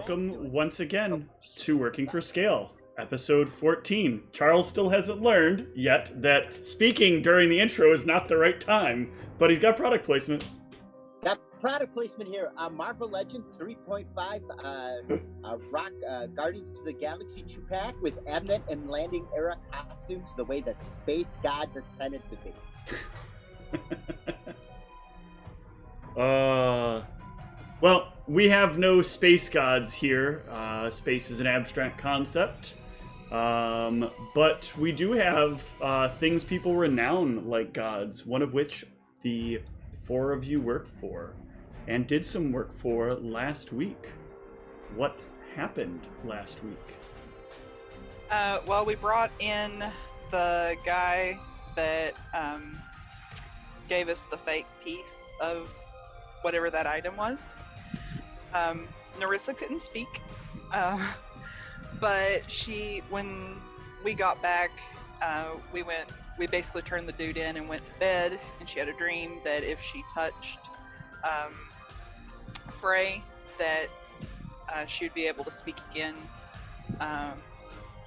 welcome once again to Working for Scale, episode 14. Charles still hasn't learned yet that speaking during the intro is not the right time, but he's got product placement. Got product placement here. Marvel Legend 3.5 Rock Guardians of the Galaxy 2-pack with Advent and Landing Era costumes the way the space gods intended to be. Well, we have no space gods here. Space is an abstract concept. But we do have things people renown like gods, one of which the four of you worked for and did some work for last week. What happened last week? Well, we brought in the guy that gave us the fake piece of whatever that item was. Narissa couldn't speak, but when we got back, we basically turned the dude in and went to bed, and she had a dream that if she touched Frey, that she would be able to speak again.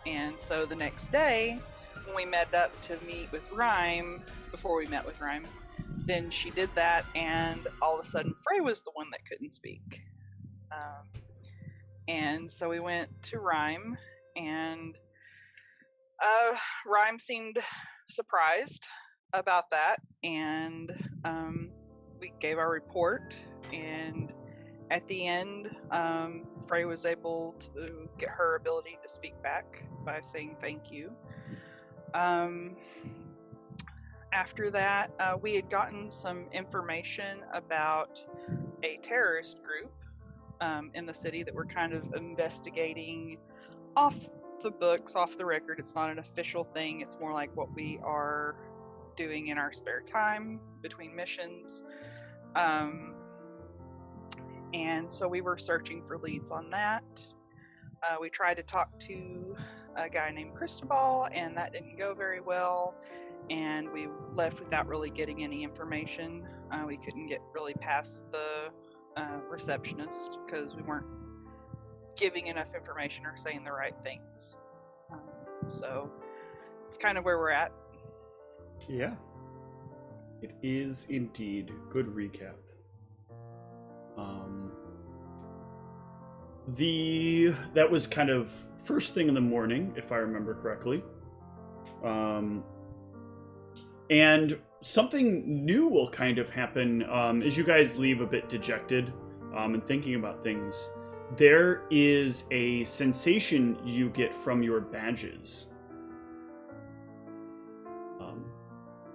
And so the next day, when we met up to meet with Rhyme, before we met with Rhyme, then she did that, and all of a sudden Frey was the one that couldn't speak. And so we went to Rhyme, and Rhyme seemed surprised about that, and we gave our report, and at the end, Frey was able to get her ability to speak back by saying thank you. After that, we had gotten some information about a terrorist group in the city that we're kind of investigating off the books, off the record. It's not an official thing. It's more like what we are doing in our spare time between missions. And so we were searching for leads on that. We tried to talk to a guy named Cristobal, and that didn't go very well. And we left without really getting any information. We couldn't get really past the receptionist because we weren't giving enough information or saying the right things. So it's kind of where we're at. Yeah. It is indeed. Good recap. That was kind of first thing in the morning, if I remember correctly. And something new will kind of happen as you guys leave a bit dejected and thinking about things. There is a sensation you get from your badges.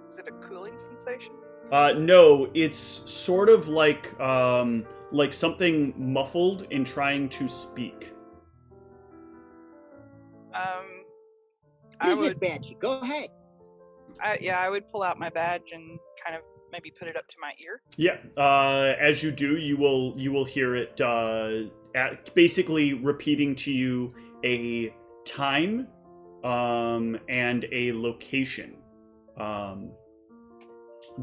Is it a cooling sensation? No, it's sort of like something muffled in trying to speak. Is it Banshee? Go ahead. I would pull out my badge and kind of maybe put it up to my ear. Yeah, as you do, you will hear it basically repeating to you a time and a location.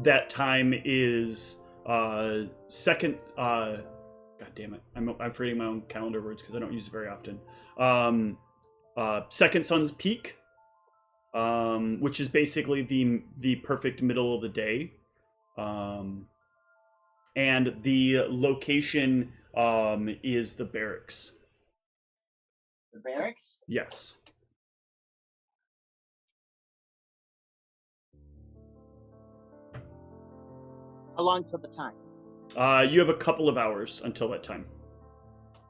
That time is second. God damn it! I'm forgetting my own calendar words because I don't use it very often. Second sun's peak. Which is basically the perfect middle of the day. And the location is the barracks. The barracks? Yes. How long till the time? You have a couple of hours until that time.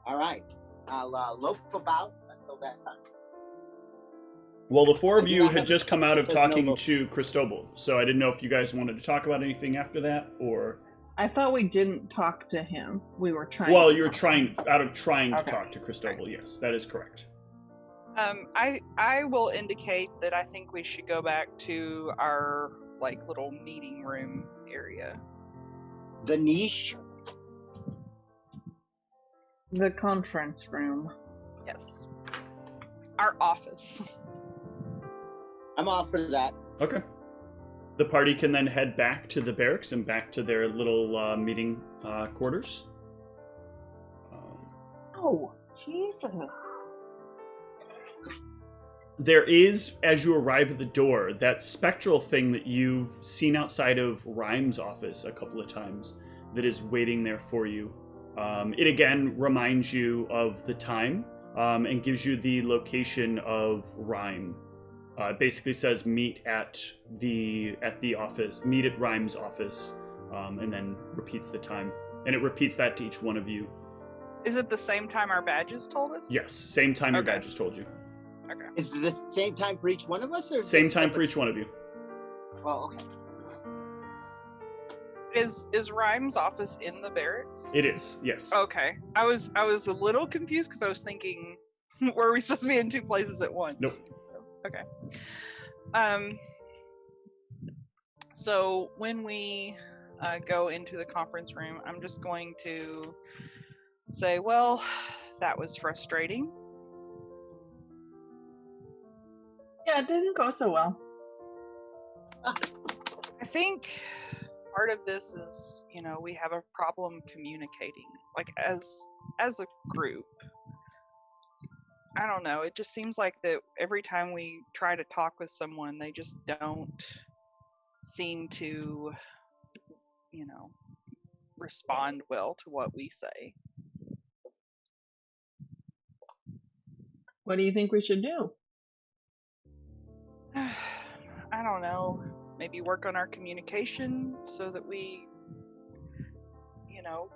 All right. I'll loaf about until that time. Well, the four of you had just come out of talking to Cristobal, so I didn't know if you guys wanted to talk about anything after that, or... I thought we didn't talk to him. We were trying. Well, you were trying to talk to Cristobal, yes, that is correct. I will indicate that I think we should go back to our, little meeting room area. The niche? The conference room. Yes. Our office. I'm all for that. Okay. The party can then head back to the barracks and back to their little meeting quarters. Oh, Jesus. There is, as you arrive at the door, that spectral thing that you've seen outside of Rhyme's office a couple of times that is waiting there for you. It again reminds you of the time and gives you the location of Rhyme. It basically says meet at the office, meet at Rhyme's office, and then repeats the time. And it repeats that to each one of you. Is it the same time our badges told us? Yes, same time your Okay. badges told you. Okay. Is it the same time for each one of us, or Same time for each one of you. Oh, okay. Is Rhyme's office in the barracks? It is, yes. Okay. I was a little confused because I was thinking, were we supposed to be in two places at once? Nope. So, okay. So when we go into the conference room, I'm just going to say, well, that was frustrating. Yeah, it didn't go so well. I think part of this is, we have a problem communicating, like as a group. I don't know. It just seems like that every time we try to talk with someone, they just don't seem to, respond well to what we say. What do you think we should do? I don't know. Maybe work on our communication so that we,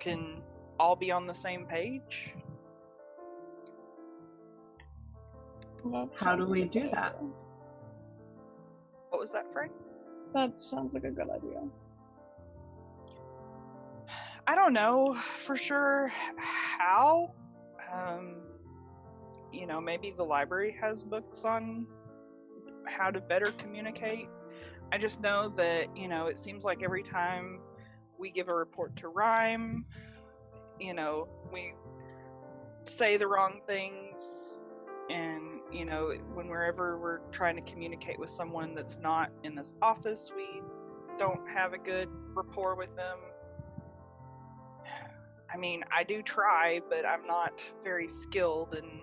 can all be on the same page. How do we do that? What was that, Frank? That sounds like a good idea. I don't know for sure how. Maybe the library has books on how to better communicate. I just know that, it seems like every time we give a report to Rhyme, we say the wrong things, and, whenever we're trying to communicate with someone that's not in this office, we don't have a good rapport with them. I mean, I do try, but I'm not very skilled in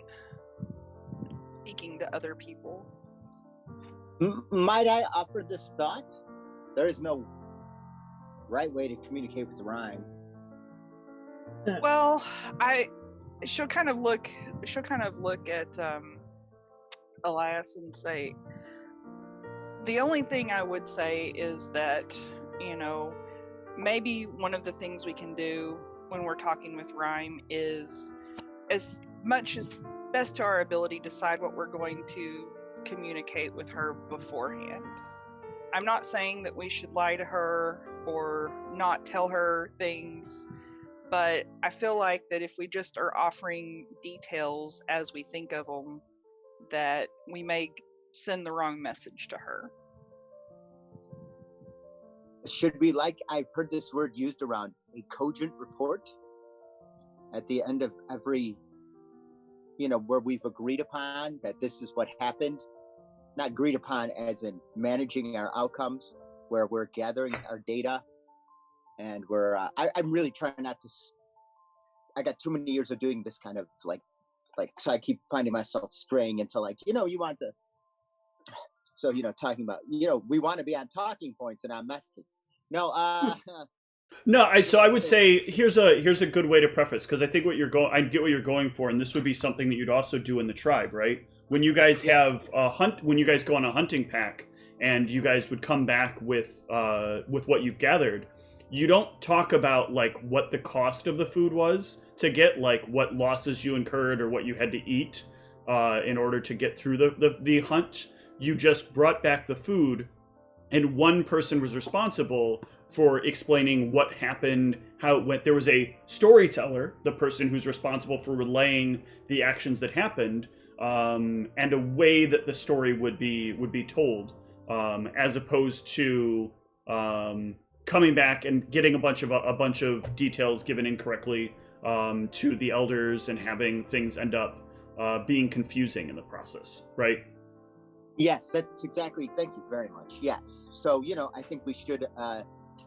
speaking to other people. Might I offer this thought? There is no right way to communicate with Rhyme. Well, she'll kind of look at Elias and say, the only thing I would say is that, maybe one of the things we can do when we're talking with Rhyme is, as much as best to our ability, decide what we're going to communicate with her beforehand. I'm not saying that we should lie to her or not tell her things, but I feel like that if we just are offering details as we think of them, that we may send the wrong message to her. Should we, I've heard this word used around, a cogent report at the end of every, where we've agreed upon that this is what happened? Not agreed upon as in managing our outcomes, where we're gathering our data, and we're, I'm really trying not to, I got too many years of doing this kind of so I keep finding myself straying into you want to, so, talking about, we want to be on talking points and on message. No, No, so I would say here's a good way to preface, because I think I get what you're going for, and this would be something that you'd also do in the tribe, right? When you guys have a hunt, when you guys go on a hunting pack, and you guys would come back with what you've gathered, you don't talk about what the cost of the food was to get, what losses you incurred or what you had to eat in order to get through the hunt. You just brought back the food, and one person was responsible for explaining what happened, how it went. There was a storyteller, the person who's responsible for relaying the actions that happened, and a way that the story would be told, as opposed to coming back and getting a bunch of details given incorrectly to the elders and having things end up being confusing in the process, right? Yes, that's exactly. Thank you very much. Yes. So, I think we should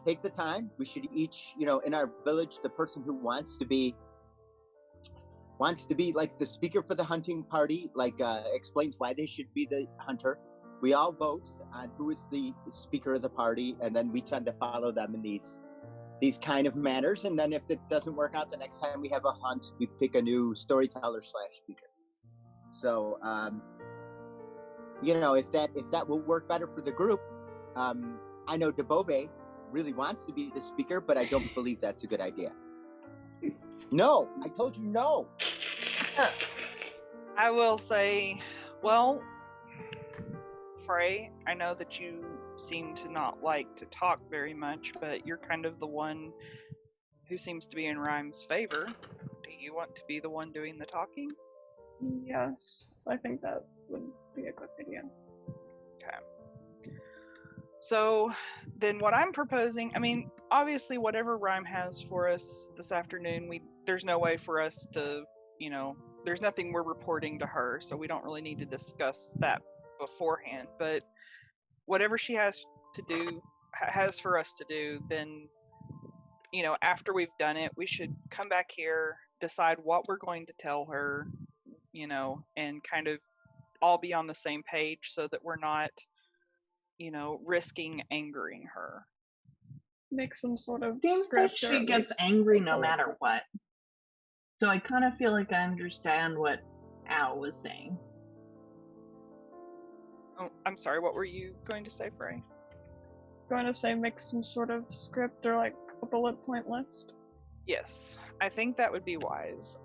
take the time. We should each, in our village, the person who wants to be wants to be like the speaker for the hunting party, like explains why they should be the hunter. We all vote on who is the speaker of the party, and then we tend to follow them in these kind of manners. And then if it doesn't work out, the next time we have a hunt, we pick a new storyteller / speaker. So if that will work better for the group. I know Debobe really wants to be the speaker, but I don't believe that's a good idea. No, I told you no. I will say, well, Frey, I know that you seem to not like to talk very much, but you're kind of the one who seems to be in Rhyme's favor. Do you want to be the one doing the talking? Yes, I think that would be a good idea. Okay. So then what I'm proposing, I mean, obviously whatever Rhyme has for us this afternoon, there's no way for us to, there's nothing we're reporting to her, so we don't really need to discuss that beforehand. But whatever she has for us to do, then, after we've done it, we should come back here, decide what we're going to tell her, and kind of all be on the same page so that we're not, risking angering her. Make some sort of Seems like script. she gets angry no matter what. So I kind of feel like I understand what Al was saying. Oh, I'm sorry, what were you going to say, Frey? Going to say make some sort of script or like a bullet point list. Yes, I think that would be wise.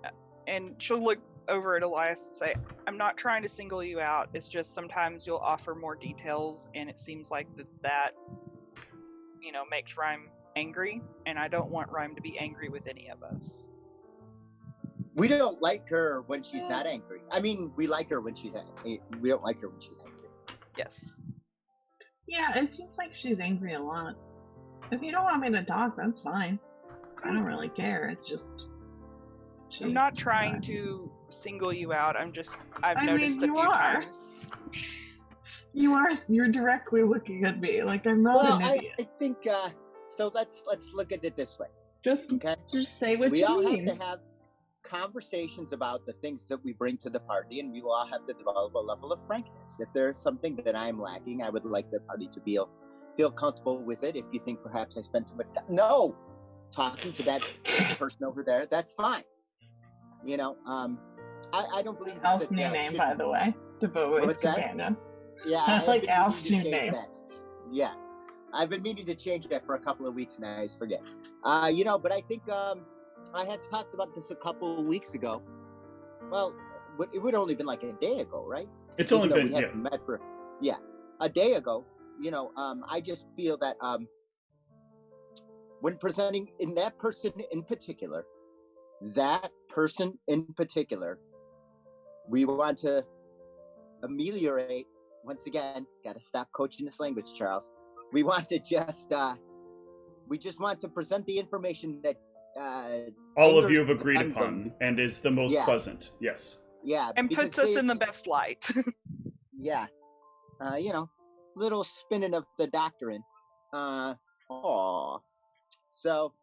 And she'll look over at Elias and say, I'm not trying to single you out, it's just sometimes you'll offer more details and it seems like that makes Rhyme angry, and I don't want Rhyme to be angry with any of us. We don't like her when she's not angry. I mean, we like her when she's angry. We don't like her when she's angry. Yes. Yeah, it seems like she's angry a lot. If you don't want me to talk, that's fine. I don't really care. It's just... I'm not trying to single you out. I've noticed a few times. You're directly looking at me like I'm not an idiot. I think, so let's look at it this way. Just say what we you all mean. have to have conversations about the things that we bring to the party, and we will all have to develop a level of frankness. If there's something that I'm lacking, I would like the party to feel comfortable with it. If you think perhaps I spent too much time, talking to that person over there, that's fine. I don't believe Al's new name, by the way. Devoted companion. Yeah, I like Al's new name. Yeah, I've been meaning to change that for a couple of weeks now. I always forget. But I think I had talked about this a couple of weeks ago. Well, it would only been like a day ago, right? It's only been met for a day ago. I just feel that when presenting in that person in particular, we want to ameliorate. Once again, got to stop coaching this language, Charles. We want to we just want to present the information that all of you have agreed upon and is the most pleasant. Yes. Yeah. And puts us in the best light. Yeah. Little spinning of the doctrine. So,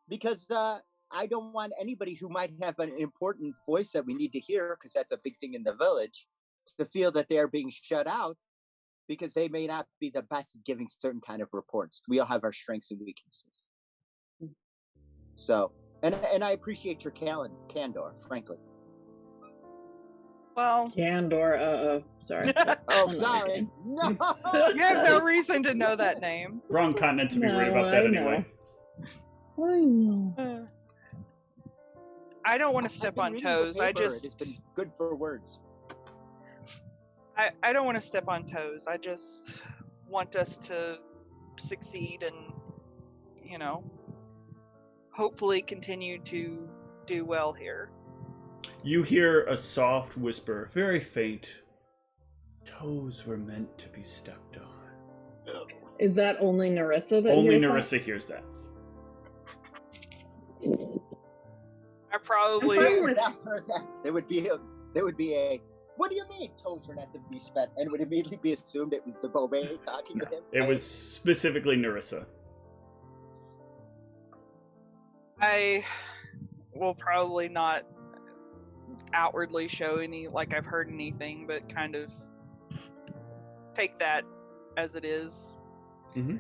because I don't want anybody who might have an important voice that we need to hear, because that's a big thing in the village, to feel that they're being shut out because they may not be the best at giving certain kind of reports. We all have our strengths and weaknesses. So, and I appreciate your candor, frankly. Well, Candor, sorry. Sorry. No. You have no reason to know that name. Wrong continent to be worried about that anyway. I know. I don't want to step on toes. It's been good for words. I don't want to step on toes. I just want us to succeed and, hopefully continue to do well here. You hear a soft whisper, very faint. Toes were meant to be stepped on. Is that only Narissa that Only hears Narissa hears that. I probably... There would be a what do you mean toes are not to be spent? And would immediately be assumed it was the Bobe talking to him. It was specifically Narissa. I will probably not outwardly show any like I've heard anything, but kind of take that as it is. Mm-hmm.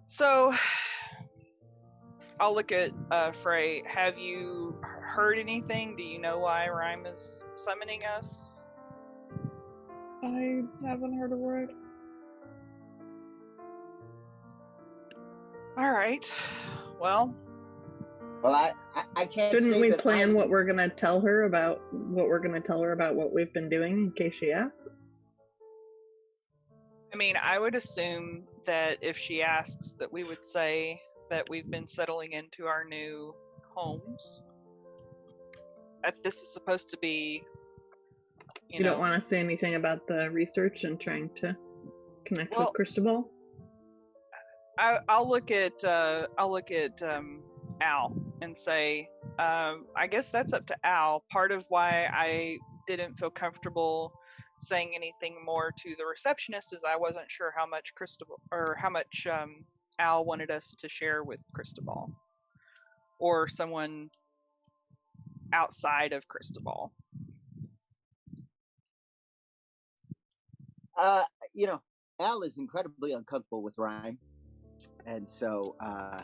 So I'll look at Frey. Have you heard anything? Do you know why Rhyme is summoning us? I haven't heard a word. All right. Well, I can't. Shouldn't say we that plan what we're gonna tell her about what we've been doing in case she asks? I mean, I would assume that if she asks, that we would say that we've been settling into our new homes. This is supposed to be, You don't want to say anything about the research and trying to connect with Cristobal? I'll look at Al and say, I guess that's up to Al. Part of why I didn't feel comfortable saying anything more to the receptionist is I wasn't sure how much Al wanted us to share with Cristobal or someone outside of Cristobal. Al is incredibly uncomfortable with Rhyme, and so I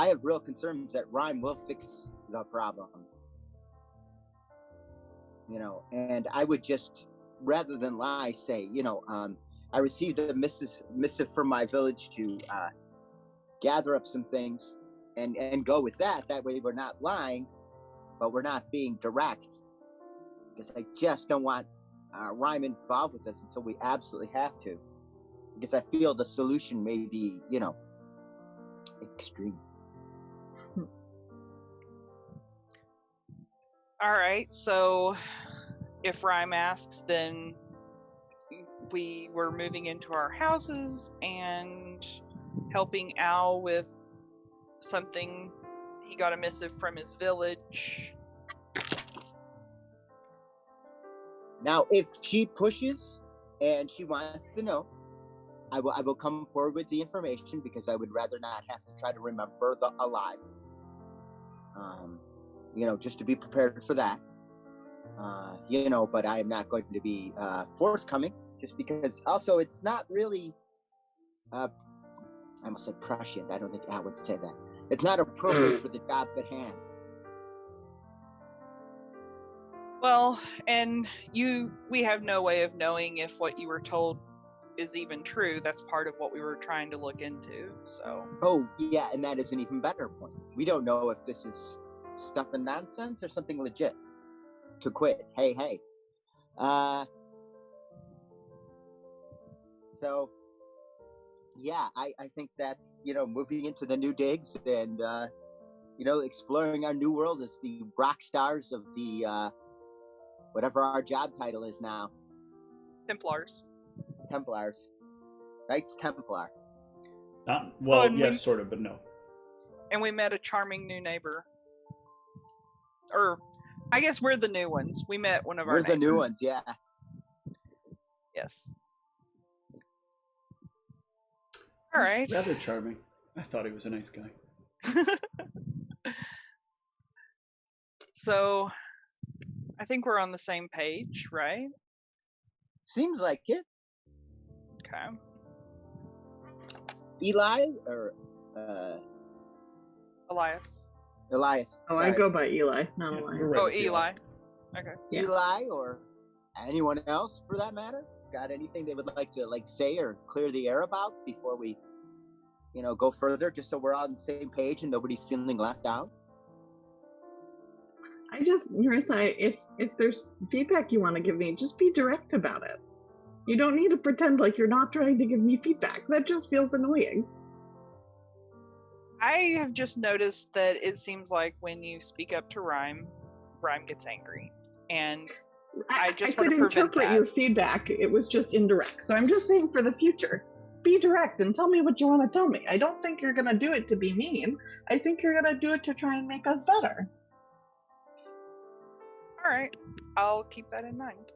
have real concerns that Rhyme will fix the problem. And I would just, rather than lie, say, I received a missive from my village to gather up some things and go with that. That way we're not lying, but we're not being direct. Because I just don't want Rhyme involved with us until we absolutely have to. Because I feel the solution may be, extreme. All right, so if Rhyme asks, then we were moving into our houses and helping Al with something. He got a missive from his village. Now, if she pushes and she wants to know, I will come forward with the information because I would rather not have to try to remember a lie. Just to be prepared for that. But I am not going to be forthcoming, just because also it's not really, I almost said prescient. I don't think I would say that. It's not appropriate for the job at hand. Well, and we have no way of knowing if what you were told is even true. That's part of what we were trying to look into, so. Oh, yeah, and that is an even better point. We don't know if this is stuff and nonsense or something legit. To quit. Hey. So, yeah, I think that's, moving into the new digs and, exploring our new world as the rock stars of the, whatever our job title is now. Templars. Knights Templar. Yes, sort of, but no. And we met a charming new neighbor. Or, I guess we're the new ones. We met one of our neighbors. We're the new ones, yeah. Yes. All right. Rather charming. I thought he was a nice guy. So, I think we're on the same page, right? Seems like it. Okay. Eli or Elias. Elias. Oh, sorry. I go by Eli, not Elias. We're right Oh, with you. Eli. Okay. Yeah. Eli or anyone else for that matter got anything they would like to say or clear the air about before we go further, just so we're on the same page and nobody's feeling left out? Marissa, if there's feedback you want to give me, just be direct about it. You don't need to pretend like you're not trying to give me feedback. That just feels annoying. I have just noticed that it seems like when you speak up to Rhyme gets angry. And I just want to prevent interpret that. your feedback. It was just indirect. So I'm just saying for the future, be direct and tell me what you want to tell me. I don't think you're going to do it to be mean. I think you're going to do it to try and make us better. All right. I'll keep that in mind.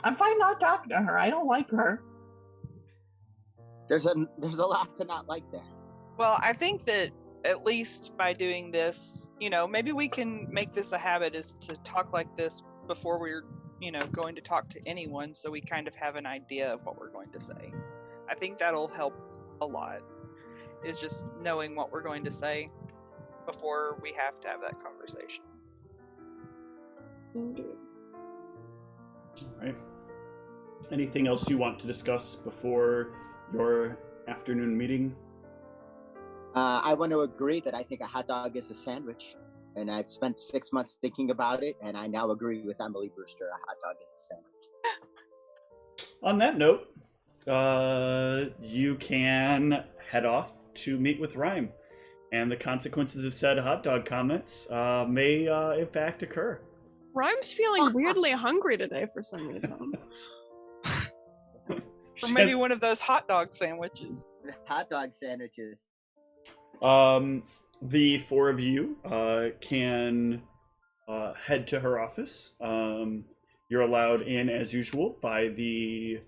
I'm fine not talking to her. I don't like her. There's a lot to not like there. Well, I think that at least by doing this, maybe we can make this a habit is to talk like this before we're, going to talk to anyone, so we kind of have an idea of what we're going to say. I think that'll help a lot, is just knowing what we're going to say before we have to have that conversation. Indeed. All right. Anything else you want to discuss before your afternoon meeting? I want to agree that I think a hot dog is a sandwich, and I've spent 6 months thinking about it, and I now agree with Emily Brewster. A hot dog is a sandwich. On that note, you can head off to meet with Rhyme, and the consequences of said hot dog comments may in fact occur. Rhyme's feeling weirdly hungry today for some reason. Or maybe one of those hot dog sandwiches. Hot dog sandwiches. The four of you can head to her office. You're allowed in as usual by the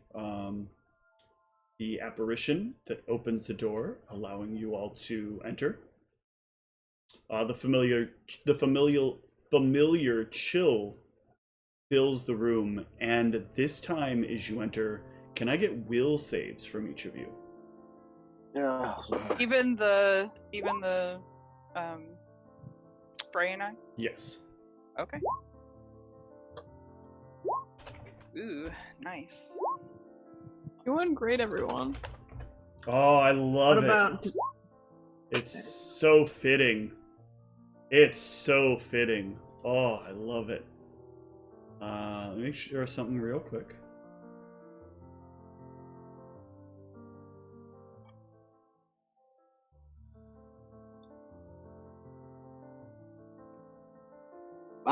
apparition that opens the door, allowing you all to enter. The familiar chill fills the room, and this time as you enter, can I get will saves from each of you? Oh, Even the Frey and I? Yes. Okay. Ooh, nice. Doing great, everyone. Oh, I love What it. about It's so fitting. It's so fitting. Oh, I love it. Let me make sure something real quick.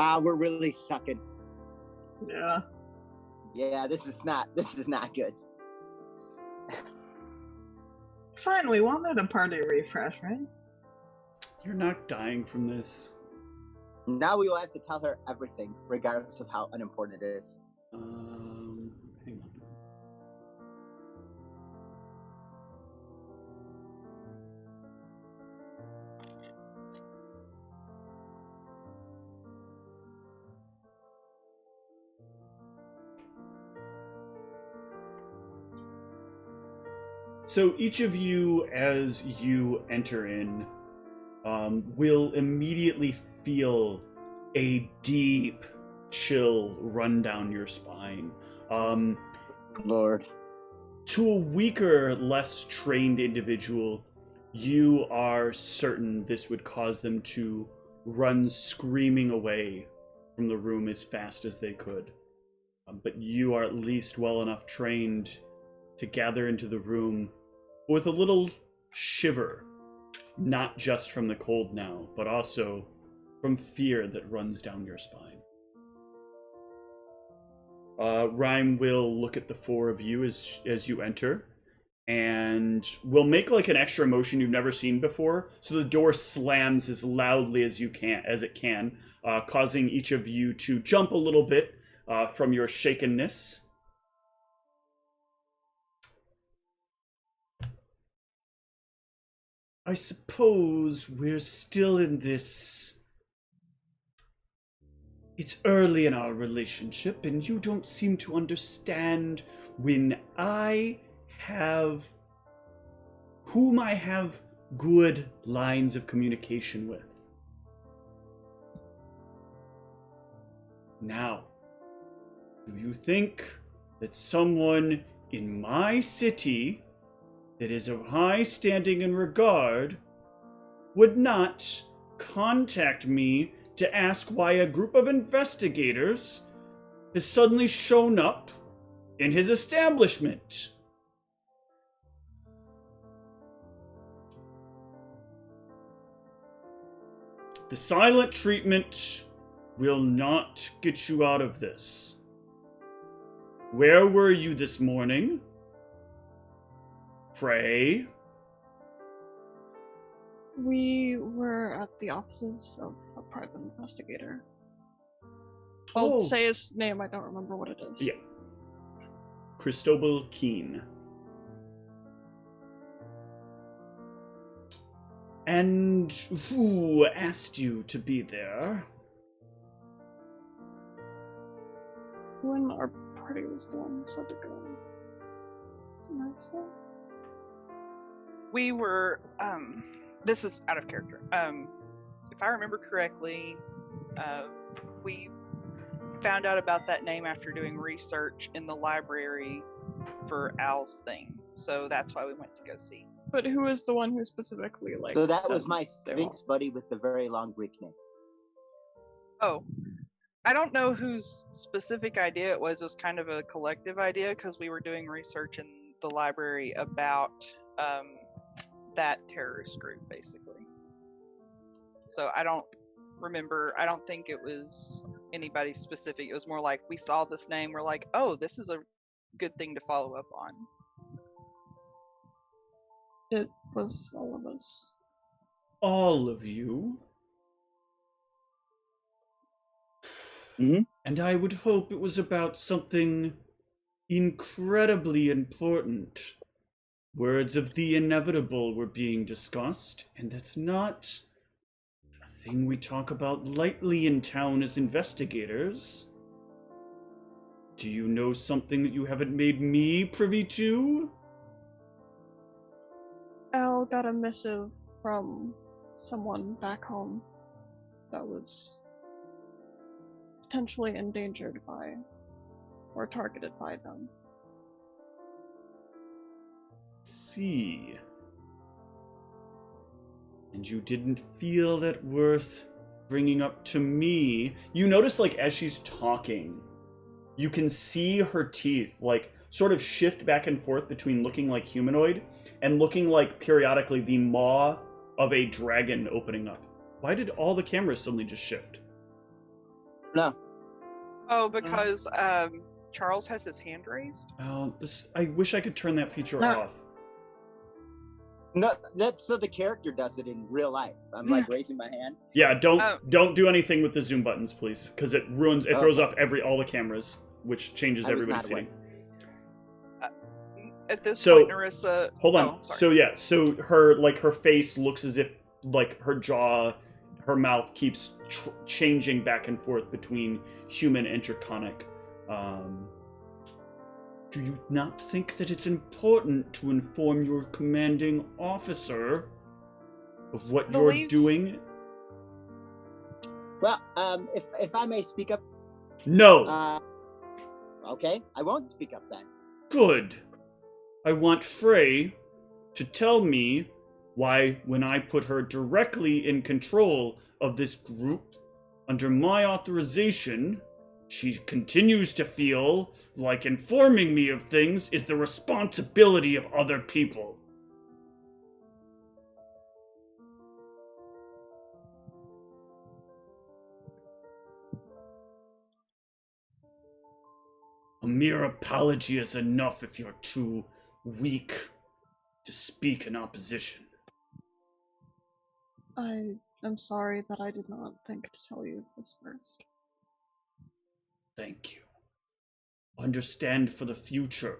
wow, we're really sucking. yeah? Yeah, this is not good. Fine, we wanted a party refresh, right? You're not dying from this. Now we will have to tell her everything, regardless of how unimportant it is. Hang on. So each of you, as you enter in, will immediately feel a deep chill run down your spine. Lord. To a weaker, less trained individual, you are certain this would cause them to run screaming away from the room as fast as they could. But you are at least well enough trained to gather into the room with a little shiver, not just from the cold now, but also from fear that runs down your spine. Rhyme will look at the four of you as you enter, and will make like an extra motion you've never seen before. So the door slams as loudly as it can, causing each of you to jump a little bit from your shakenness. I suppose we're still in this. It's early in our relationship, and you don't seem to understand when whom I have good lines of communication with. Now, do you think that someone in my city that is of high standing and regard would not contact me to ask why a group of investigators has suddenly shown up in his establishment? The silent treatment will not get you out of this. Where were you this morning, Frey? We were at the offices of a private investigator. I'll say his name, I don't remember what it is. Yeah. Cristobal Keene. And who asked you to be there? When our party was the one who said to go. Marissa? We were, this is out of character. If I remember correctly, we found out about that name after doing research in the library for Al's thing. So that's why we went to go see. But who is the one who specifically, like, So that said was my they Sphinx won't? buddy with the very long Greek name. Oh, I don't know whose specific idea it was. It was kind of a collective idea because we were doing research in the library about that terrorist group, basically. So I don't remember. I don't think it was anybody specific. It was more like we saw this name. We're like, oh, this is a good thing to follow up on. It was all of us. All of you? Mhm. And I would hope it was about something incredibly important. Words of the inevitable were being discussed, and that's not a thing we talk about lightly in town as investigators. Do you know something that you haven't made me privy to? Al got a missive from someone back home that was potentially endangered by or targeted by them. See. And you didn't feel that worth bringing up to me? You notice, like, as she's talking, you can see her teeth, like, sort of shift back and forth between looking like humanoid and looking like, periodically, the maw of a dragon opening up. Why did all the cameras suddenly just shift? No. Oh, because Charles has his hand raised. Oh, I wish I could turn that feature No. off. No, that's so the character does it in real life. I'm like raising my hand. Yeah, don't do anything with the zoom buttons, please, because it throws off all the cameras, which changes I was everybody's not aware. Seating. At this So, point, Narissa. Hold on. Oh, sorry. So her face looks as if like her jaw, her mouth keeps changing back and forth between human and draconic. Do you not think that it's important to inform your commanding officer of what you're doing? Well, if I may speak up. No. Okay, I won't speak up then. Good. I want Frey to tell me why, when I put her directly in control of this group, under my authorization, she continues to feel like informing me of things is the responsibility of other people. A mere apology is enough if you're too weak to speak in opposition. I am sorry that I did not think to tell you this first. Thank you. Understand for the future.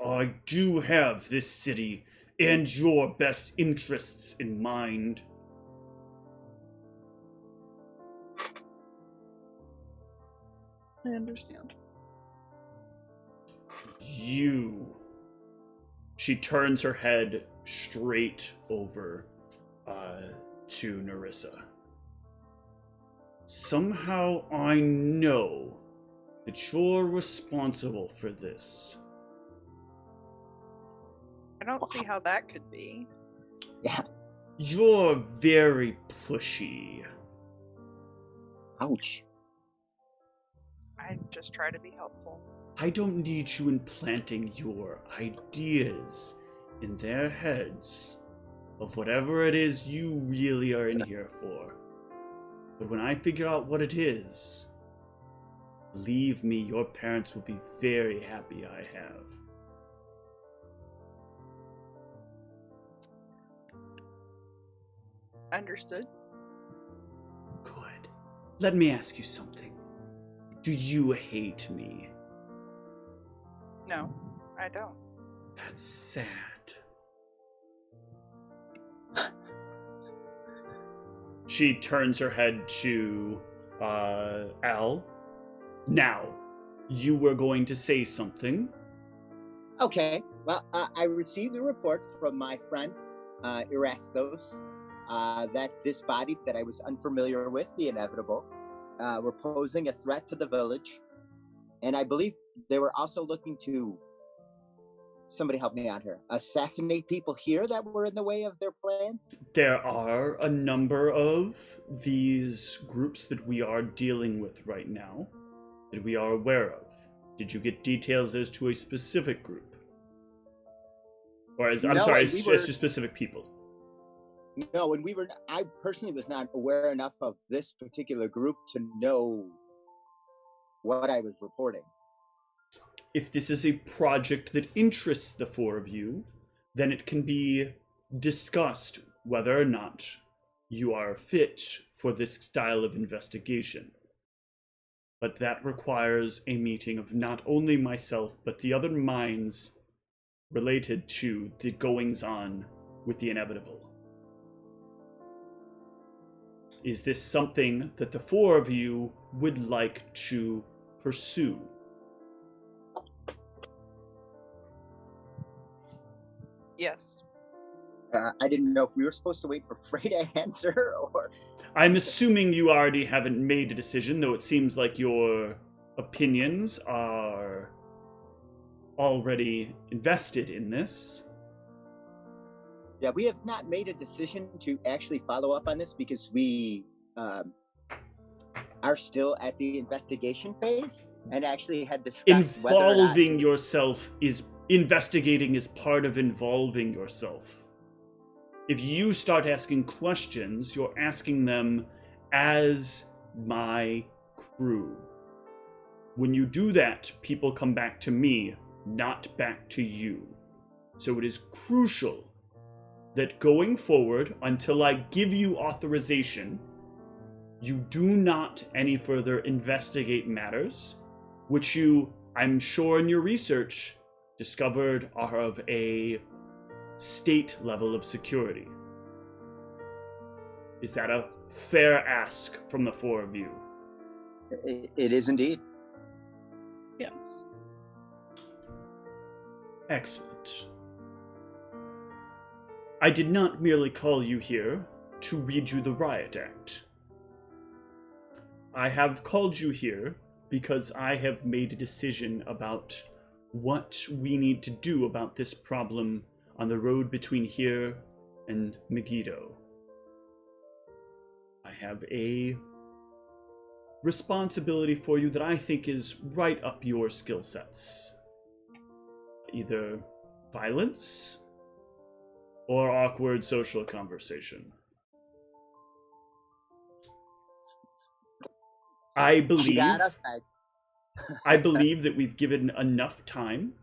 I do have this city and your best interests in mind. I understand. She turns her head straight over to Narissa. Somehow I know that you're responsible for this. I don't see how that could be. Yeah. You're very pushy. Ouch. I just try to be helpful. I don't need you implanting your ideas in their heads of whatever it is you really are in here for. But when I figure out what it is, believe me, your parents will be very happy I have. Understood. Good. Let me ask you something. Do you hate me? No, I don't. That's sad. she turns her head to Al. Now, you were going to say something. Okay. Well, I received a report from my friend Erastos that this body that I was unfamiliar with, the Inevitable, were posing a threat to the village. And I believe they were also looking to, somebody help me out here, assassinate people here that were in the way of their plans? There are a number of these groups that we are dealing with right now that we are aware of. Did you get details as to a specific group? Or as, I'm sorry, as to specific people? No, and I personally was not aware enough of this particular group to know what I was reporting. If this is a project that interests the four of you, then it can be discussed whether or not you are fit for this style of investigation. But that requires a meeting of not only myself, but the other minds related to the goings-on with the Inevitable. Is this something that the four of you would like to pursue? Yes. I didn't know if we were supposed to wait for Frey to answer or... I'm assuming you already haven't made a decision, though it seems like your opinions are already invested in this. Yeah, we have not made a decision to actually follow up on this because we are still at the investigation phase and actually had discussed involving yourself is investigating is part of involving yourself. If you start asking questions, you're asking them as my crew. When you do that, people come back to me, not back to you. So it is crucial that going forward, until I give you authorization, you do not any further investigate matters, which you, I'm sure in your research, discovered are of a state level of security. Is that a fair ask from the four of you? It is indeed. Yes. Excellent. I did not merely call you here to read you the Riot Act. I have called you here because I have made a decision about what we need to do about this problem on the road between here and Megiddo. I have a responsibility for you that I think is right up your skill sets. Either violence or awkward social conversation. I believe that we've given enough time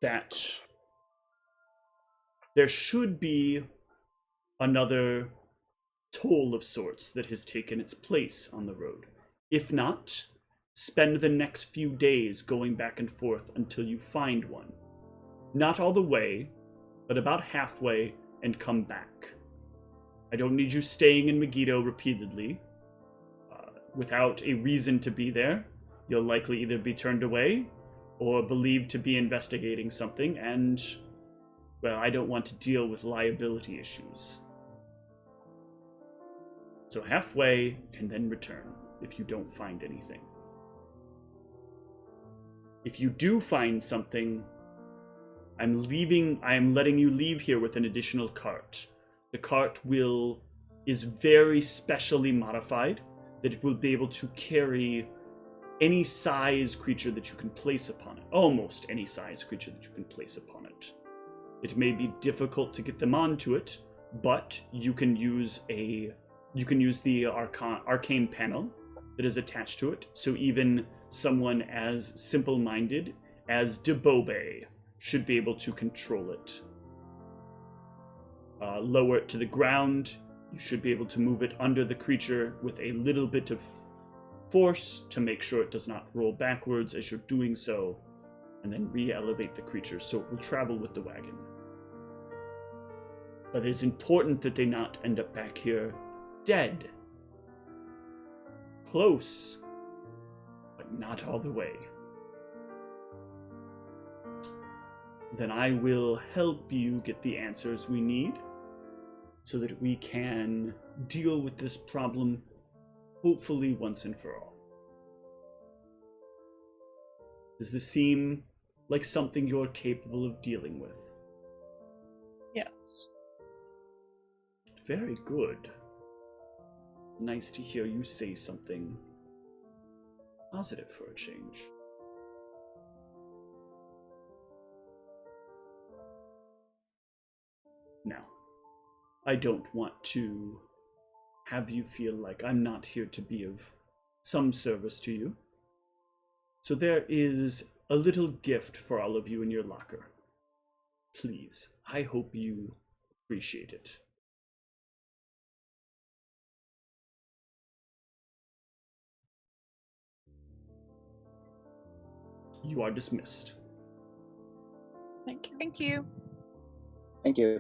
that there should be another toll of sorts that has taken its place on the road. If not, spend the next few days going back and forth until you find one. Not all the way, but about halfway, and come back. I don't need you staying in Megiddo repeatedly. Without a reason to be there, you'll likely either be turned away or believed to be investigating something, and, well, I don't want to deal with liability issues. So halfway, and then return, if you don't find anything. If you do find something, I am letting you leave here with an additional cart. The cart is very specially modified, that it will be able to carry any size creature that you can place upon it. Almost any size creature that you can place upon it. It may be difficult to get them onto it, but you can use the arcane panel that is attached to it, so even someone as simple-minded as Debobe should be able to control it. Lower it to the ground. You should be able to move it under the creature with a little bit of force to make sure it does not roll backwards as you're doing so, and then re-elevate the creature so it will travel with the wagon. But it is important that they not end up back here dead. Close, but not all the way. Then I will help you get the answers we need so that we can deal with this problem, hopefully once and for all. Does this seem like something you're capable of dealing with? Yes. Very good. Nice to hear you say something positive for a change. Now, I don't want to have you feel like I'm not here to be of some service to you. So there is a little gift for all of you in your locker. Please, I hope you appreciate it. You are dismissed. Thank you. Thank you. Thank you.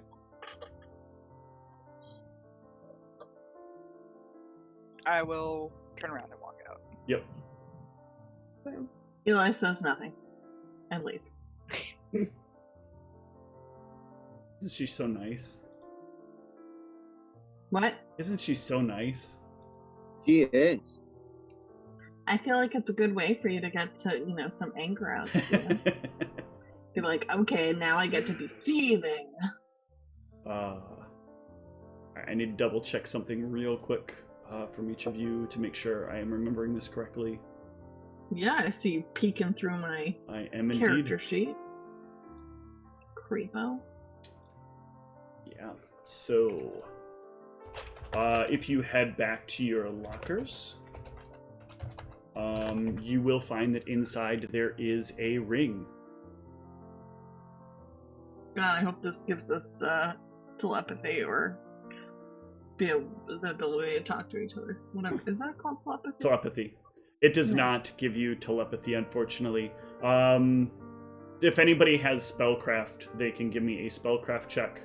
I will turn around and walk out. Yep. So Eli says nothing and leaves. Isn't she so nice? What? Isn't she so nice? She is. I feel like it's a good way for you to get to, some anger out. Be like, okay, now I get to be seething. I need to double check something real quick from each of you to make sure I am remembering this correctly. Yeah, I see you peeking through my I am character indeed. sheet. Creepo. Yeah. So, if you head back to your lockers, you will find that inside there is a ring. God, I hope this gives us telepathy or the ability to talk to each other. Whatever. Is that called telepathy? Telepathy. It does No. not give you telepathy, unfortunately. If anybody has spellcraft, they can give me a spellcraft check.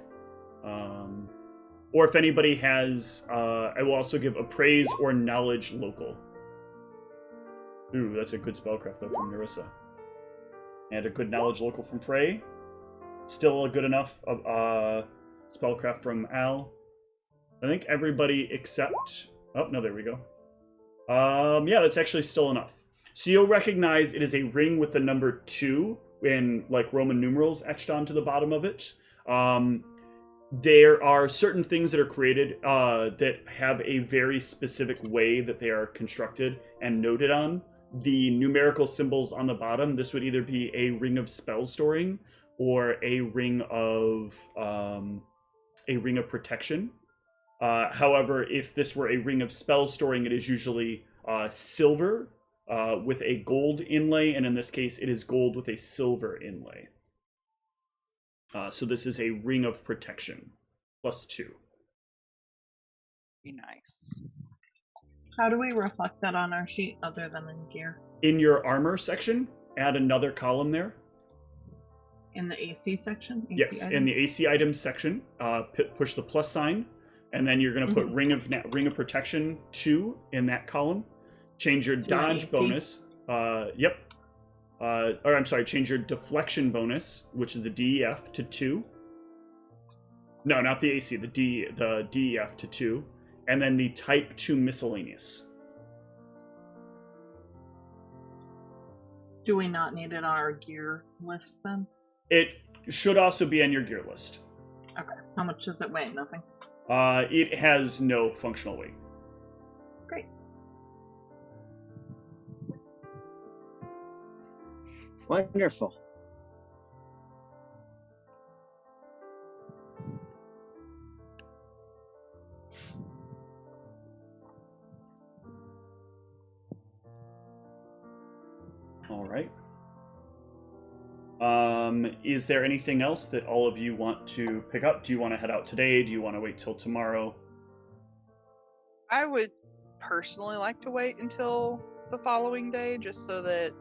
Or if anybody has, I will also give appraise or knowledge local. Ooh, that's a good spellcraft though from Narissa. And a good knowledge local from Frey. Still a good enough spellcraft from Al. I think everybody except... Oh, no, there we go. Yeah, that's actually still enough. So you'll recognize it is a ring with the number 2 in like Roman numerals etched onto the bottom of it. There are certain things that are created that have a very specific way that they are constructed and noted on. The numerical symbols on the bottom, this would either be a ring of spell storing or a ring of protection. However, if this were a ring of spell storing, it is usually silver with a gold inlay, and in this case, it is gold with a silver inlay. So this is a ring of protection, +2. Be nice. How do we reflect that on our sheet other than in gear? In your armor section, add another column there. In the AC section? AC Yes, in the AC items section, push the plus sign, and then you're going to put ring of protection 2 in that column. Change your dodge AC? bonus. Yep. Or I'm sorry, change your deflection bonus, which is the DEF, to 2. No, not the AC, the DEF to 2. And then the type 2 miscellaneous. Do we not need it on our gear list then? It should also be on your gear list. Okay. How much does it weigh? Nothing. It has no functional weight. Great. Wonderful. All right. Is there anything else that all of you want to pick up? Do you want to head out today? Do you want to wait till tomorrow? I would personally like to wait until the following day, just so that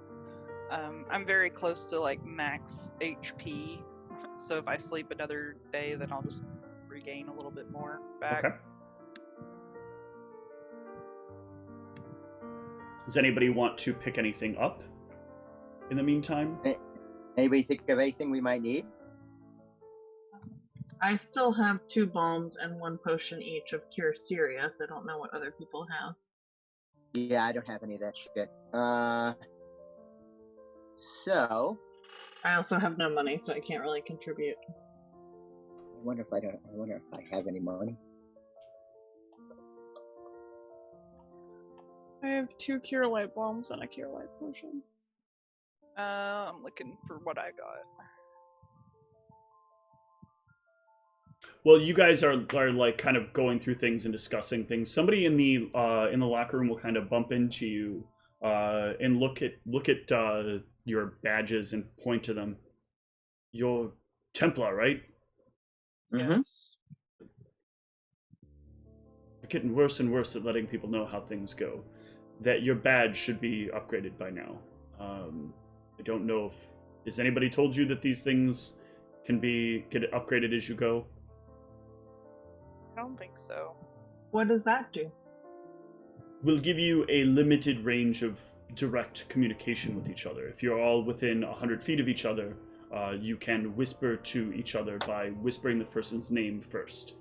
I'm very close to like max HP. So if I sleep another day, then I'll just regain a little bit more back. Okay. Does anybody want to pick anything up in the meantime? Anybody think of anything we might need? I still have 2 bombs and 1 potion each of Cure Serious. I don't know what other people have. Yeah, I don't have any of that shit. So I also have no money, so I can't really contribute. I wonder if I have any money. I have 2 cure light bombs and a cure light potion. I'm looking for what I got. Well, you guys are like kind of going through things and discussing things. Somebody in the locker room will kind of bump into you and look at your badges and point to them. You're Templar, right? Mm-hmm. Yes. You're getting worse and worse at letting people know how things go. That your badge should be upgraded by now. I don't know if has anybody told you that these things can get upgraded as you go. I don't think so. What does that do? We'll give you a limited range of direct communication with each other. If you're all within 100 feet of each other, you can whisper to each other by whispering the person's name first.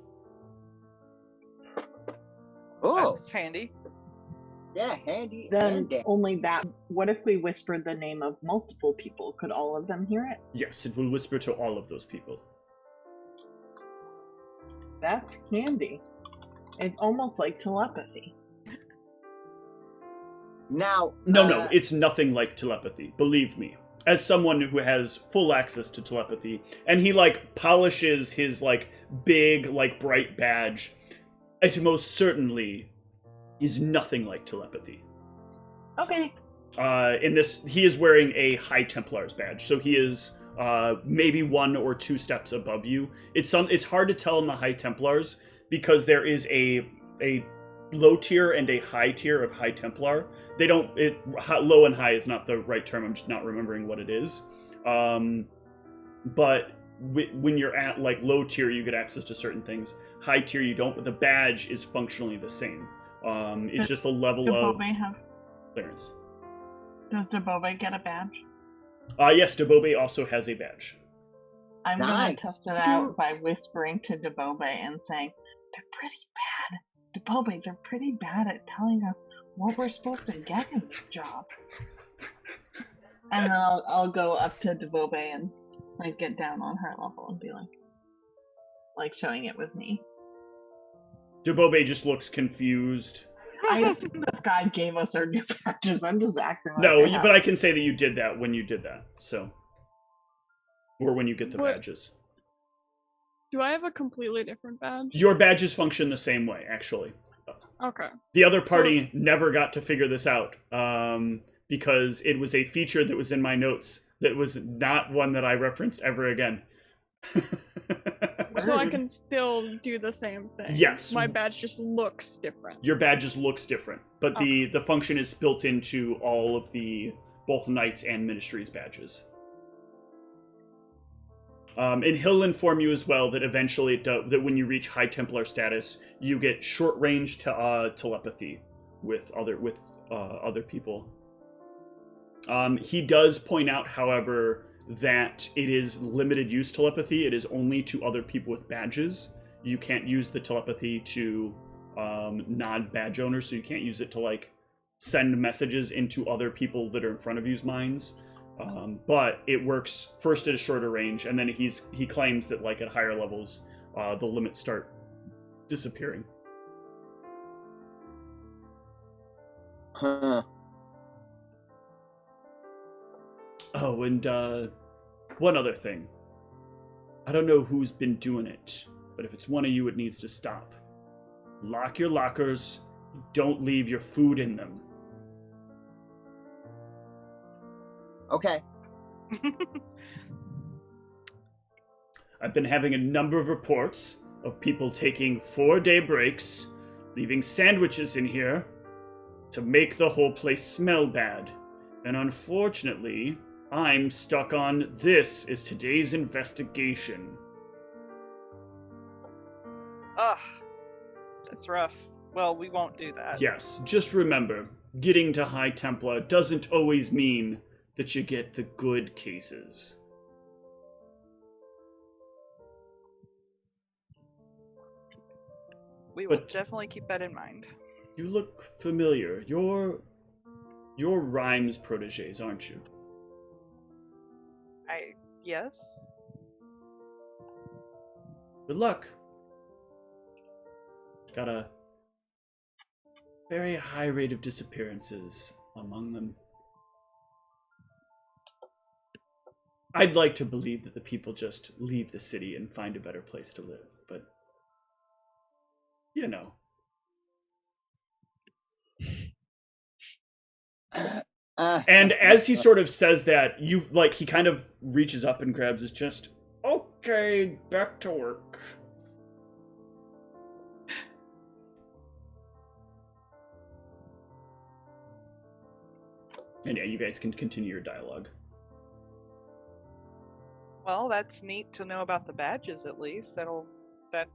Oh, That's handy. yeah, handy. Then and dandy. only that. What if we whispered the name of multiple people? Could all of them hear it? Yes, it will whisper to all of those people. That's handy. It's almost like telepathy. Now, No, it's nothing like telepathy. Believe me. As someone who has full access to telepathy, and he like polishes his like big, like bright badge, it most certainly is nothing like telepathy. Okay. In this, he is wearing a High Templar's badge, so he is maybe 1 or 2 steps above you. It's hard to tell in the High Templars because there is a low tier and a high tier of High Templar. Low and high is not the right term. I'm just not remembering what it is. But when you're at like low tier, you get access to certain things. High tier, you don't. But the badge is functionally the same. It's just a level of clearance. Does Debobe get a badge? Yes, Debobe also has a badge. I'm gonna Nice. test it out by whispering to Debobe and saying, "They're pretty bad. Debobe, they're pretty bad at telling us what we're supposed to get in this job." And then I'll go up to Debobe and like get down on her level and be like showing it was me. Debobe just looks confused. I assume this guy gave us our new badges. I'm just acting like No, I have. but I can say that you did that when you did that. So, or when you get the What? badges. Do I have a completely different badge? Your badges function the same way, actually. Okay. The other party never got to figure this out because it was a feature that was in my notes that was not one that I referenced ever again. So I can still do the same thing. Yes. My badge just looks different. Your badge just looks different, but the function is built into all of both Knights and Ministries badges. And he'll inform you as well that eventually that when you reach High Templar status, you get short range telepathy with other people. He does point out, however, that it is limited use telepathy. It is only to other people with badges. You can't use the telepathy to non-badge owners, so you can't use it to like send messages into other people that are in front of you's minds. But it works first at a shorter range, and then he claims that like at higher levels, the limits start disappearing. Huh. Oh, and one other thing. I don't know who's been doing it, but if it's one of you, it needs to stop. Lock your lockers. Don't leave your food in them. Okay. I've been having a number of reports of people taking 4-day breaks, leaving sandwiches in here to make the whole place smell bad. And unfortunately, I'm stuck on this as today's investigation. Ugh. That's rough. Well, we won't do that. Yes, just remember, getting to High Templar doesn't always mean that you get the good cases. We will But- definitely keep that in mind. You look familiar. You're Rhyme's proteges, aren't you? Yes. Good luck. Got a very high rate of disappearances among them. I'd like to believe that the people just leave the city and find a better place to live, but you know. And as he sort of says that, he kind of reaches up and grabs his chest. Okay, back to work. And yeah, you guys can continue your dialogue. Well, that's neat to know about the badges at least. That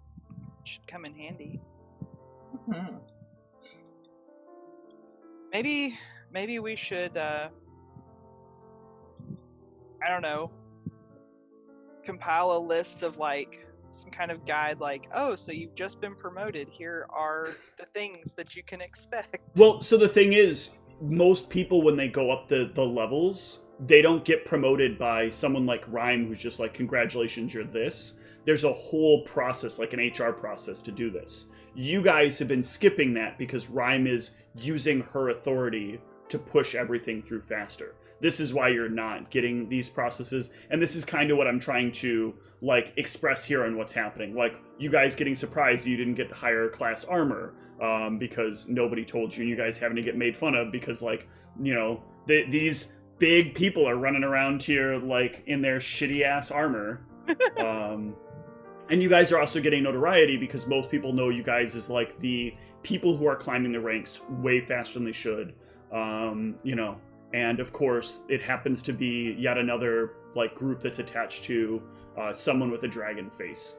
should come in handy. Mhm. Maybe we should I don't know, compile a list of like some kind of guide, like, oh, so you've just been promoted. Here are the things that you can expect. Well, so the thing is, most people, when they go up the levels, they don't get promoted by someone like Rhyme, who's just like, congratulations, you're this. There's a whole process, like an HR process, to do this. You guys have been skipping that because Rhyme is using her authority to push everything through faster. This is why you're not getting these processes, and this is kind of what I'm trying to like express here on what's happening. Like, you guys getting surprised you didn't get higher class armor because nobody told you, and you guys having to get made fun of because, like, you know, these big people are running around here like in their shitty ass armor. And you guys are also getting notoriety because most people know you guys as like the people who are climbing the ranks way faster than they should. You know, and of course it happens to be yet another like group that's attached to someone with a dragon face.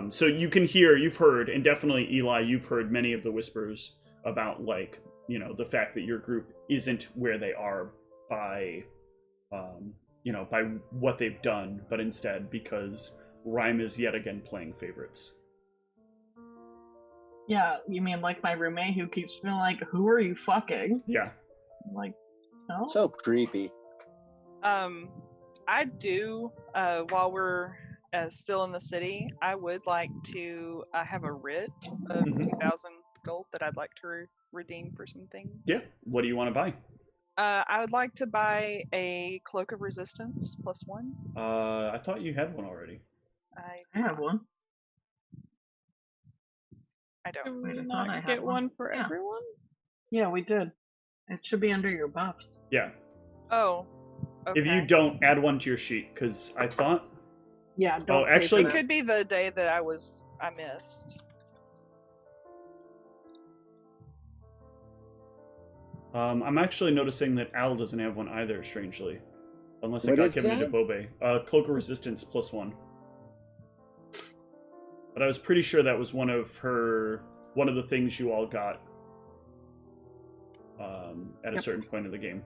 So you can hear, you've heard, and definitely Eli, you've heard many of the whispers about, like, you know, the fact that your group isn't where they are by, you know, by what they've done, but instead because Rhyme is yet again playing favorites. Yeah, you mean like my roommate who keeps being like, who are you fucking? Yeah. I'm like, no? So creepy. I do, while we're still in the city, I would like to have a writ of Mhm. 2,000 gold that I'd like to redeem for some things. Yeah. What do you want to buy? I would like to buy a Cloak of Resistance +1. I thought you had one already. I have one. I Do don't. we I thought not I had get one. one for Yeah. everyone? Yeah, we did. It should be under your buffs. Yeah. Oh, okay. If you don't, add one to your sheet, because I thought... Yeah, don't pay actually- for It that. could be the day that I missed. I'm actually noticing that Al doesn't have one either, strangely. Unless it What got is given to that? Bobe. Cloak of Resistance +1. But I was pretty sure that was one of the things you all got at a certain point of the game.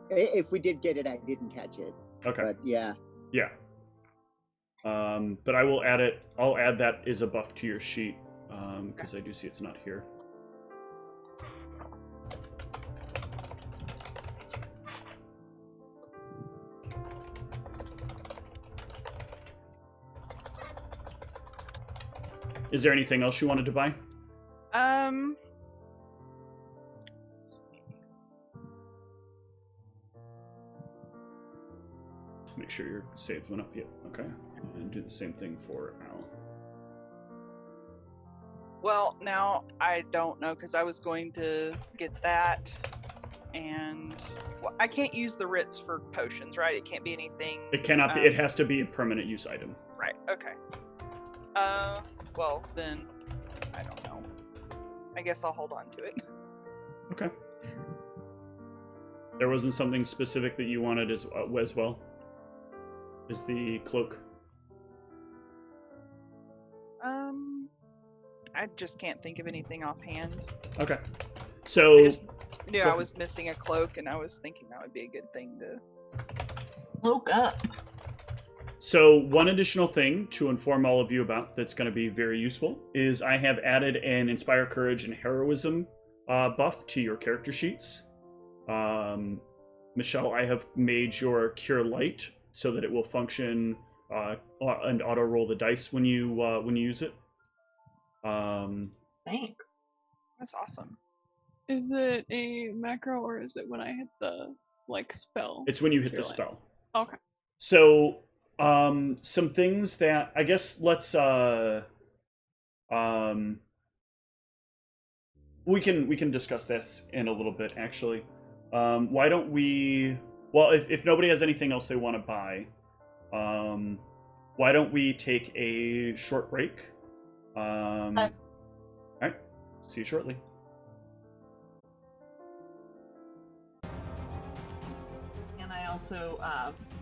If we did get it, I didn't catch it. Okay. But yeah. Yeah. But I will add it. I'll add that as a buff to your sheet, because I do see it's not here. Is there anything else you wanted to buy? Make sure your saves went up yet. Okay. And do the same thing for Al. Well, now I don't know because I was going to get that, and well, I can't use the writs for potions, right? It can't be anything. It cannot be. It has to be a permanent use item. Right. Okay. Well then, I don't know. I guess I'll hold on to it. Okay. There wasn't something specific that you wanted as well? Is I just can't think of anything offhand. Okay. I So just knew go I was missing a cloak, and I was thinking that would be a good thing to. Cloak up. So one additional thing to inform all of you about that's going to be very useful is I have added an Inspire Courage and Heroism buff to your character sheets. Michelle, I have made your Cure Light so that it will function and auto roll the dice when you use it. Thanks. That's awesome. Is it a macro or is it when I hit the spell? It's when you hit Cure the Light? spell. Okay. So some things that I guess let's we can discuss this in a little bit actually. Why don't we, well, if nobody has anything else they want to buy, why don't we take a short break? All right, see you shortly. And I also